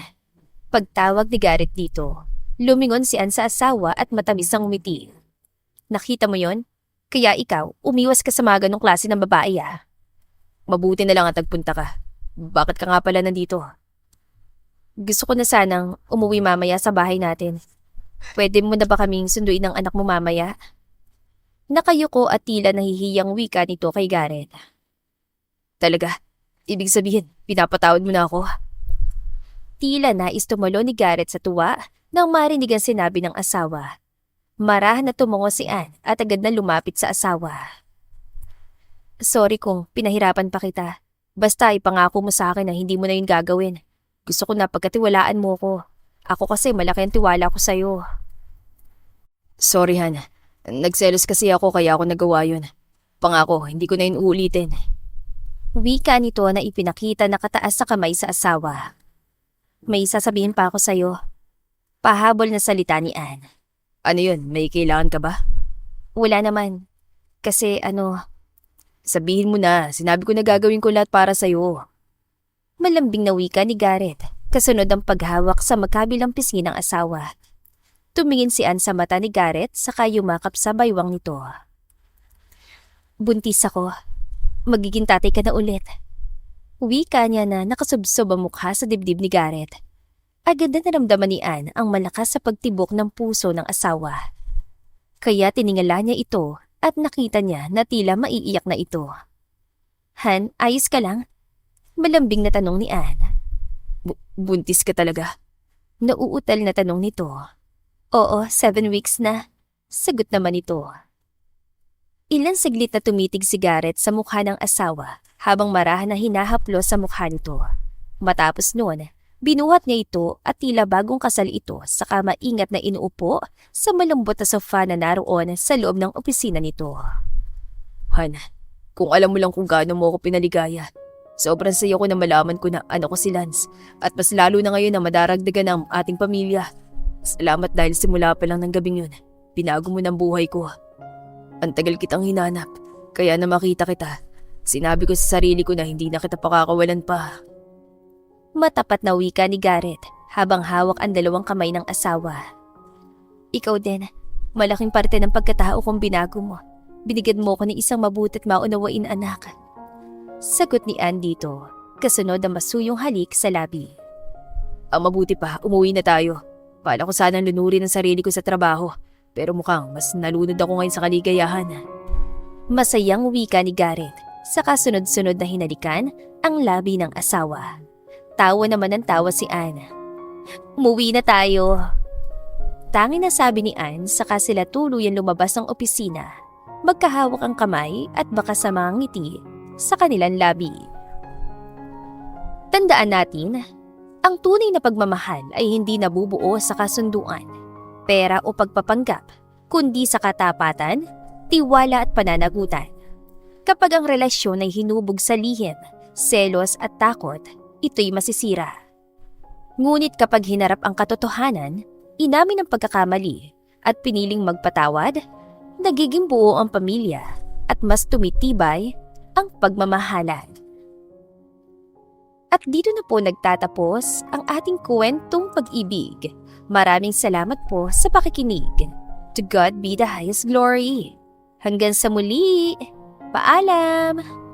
pagtawag ni Garrett dito, lumingon si Ann sa asawa at matamis ang umiti. Nakita mo yon? Kaya ikaw, umiwas ka sa mga ganong klase ng babae ah. Mabuti na lang at nagpunta ka. Bakit ka nga pala nandito? Gusto ko na sanang umuwi mamaya sa bahay natin. Pwede mo na ba kaming sunduin ng anak mo mamaya? Nakayuko at tila nahihiyang wika nito kay Garrett. Talaga? Ibig sabihin, pinapatawad mo na ako? Tila nais tumalo ni Garrett sa tuwa nang marinig ang sinabi ng asawa. Marahan na tumungo si Ann at agad na lumapit sa asawa. Sorry kung pinahirapan pa kita. Basta ipangako mo sa akin na hindi mo na yun gagawin. Gusto ko na pagkatiwalaan mo ko. Ako kasi malaki ang tiwala ko sa'yo. Sorry, Han. Nagselos kasi ako kaya ako nagawa yun. Pangako, hindi ko na yun uulitin. Wika nito na ipinakita na kataas sa kamay sa asawa. May sasabihin pa ako sa'yo. Pahabol na salita ni Ann. Ano yun? May kailangan ka ba? Wala naman. Kasi sabihin mo na, sinabi ko na gagawin ko lahat para sa'yo. Malambing na wika ni Garrett, kasunod ang paghawak sa magkabilang pisngi ng asawa. Tumingin si Ann sa mata ni Garrett saka yumakap sa baywang nito. Buntis ako. Magiging tatay ka na ulit. Wika niya na nakasubsob ang mukha sa dibdib ni Garrett. Agad na naramdaman ni Ann ang malakas sa pagtibok ng puso ng asawa. Kaya tiningala niya ito at nakita niya na tila maiiyak na ito. Han, ayos ka lang? Malambing na tanong ni Ann. Buntis ka talaga? Nauutal na tanong nito. Oo, 7 weeks na. Sagot naman ito. Ilang saglit na tumitig si Garrett sa mukha ng asawa habang marahan na hinahaplo sa mukha nito. Matapos noon, binuhat niya ito at tila bagong kasal ito saka maingat na inuupo sa malambot na sofa na naroon sa loob ng opisina nito. Han, kung alam mo lang kung gaano mo ako pinaligaya. Sobrang saya ko na malaman ko na anak ko si Lance at mas lalo na ngayon na madaragdagan ang ating pamilya. Salamat dahil simula pa lang ng gabing yun, binago mo ng buhay ko. Ang tagal kitang hinanap, kaya na makita kita. Sinabi ko sa sarili ko na hindi na kita pakakawalan pa. Matapat na wika ni Garrett habang hawak ang dalawang kamay ng asawa. Ikaw din, malaking parte ng pagkatao kong binago mo. Binigyan mo ko ng isang mabuti at maunawain anak. Sagot ni Ann dito, kasunod ang masuyong halik sa labi. Ang mabuti pa, umuwi na tayo. Bala ko sanang lunurin ang sarili ko sa trabaho, pero mukhang mas nalunod ako ngayon sa kaligayahan. Masayang wika ni Garrett sa kasunod-sunod na hinalikan ang labi ng asawa. Tawa naman ng tawa si Ann. Umuwi na tayo. Tangi na sabi ni Ann saka sila tuluyan lumabas ng opisina. Magkahawak ang kamay at baka sa mga ngiti sa kanilang labi. Tandaan natin, ang tunay na pagmamahal ay hindi nabubuo sa kasunduan, pera o pagpapanggap, kundi sa katapatan, tiwala at pananagutan. Kapag ang relasyon ay hinubog sa lihim, selos at takot, ito'y masisira. Ngunit kapag hinarap ang katotohanan, inamin ang pagkakamali at piniling magpatawad, nagiging buo ang pamilya at mas tumitibay ang pagmamahalan. At dito na po nagtatapos ang ating kwentong pag-ibig. Maraming salamat po sa pakikinig. To God be the highest glory. Hanggang sa muli. Paalam!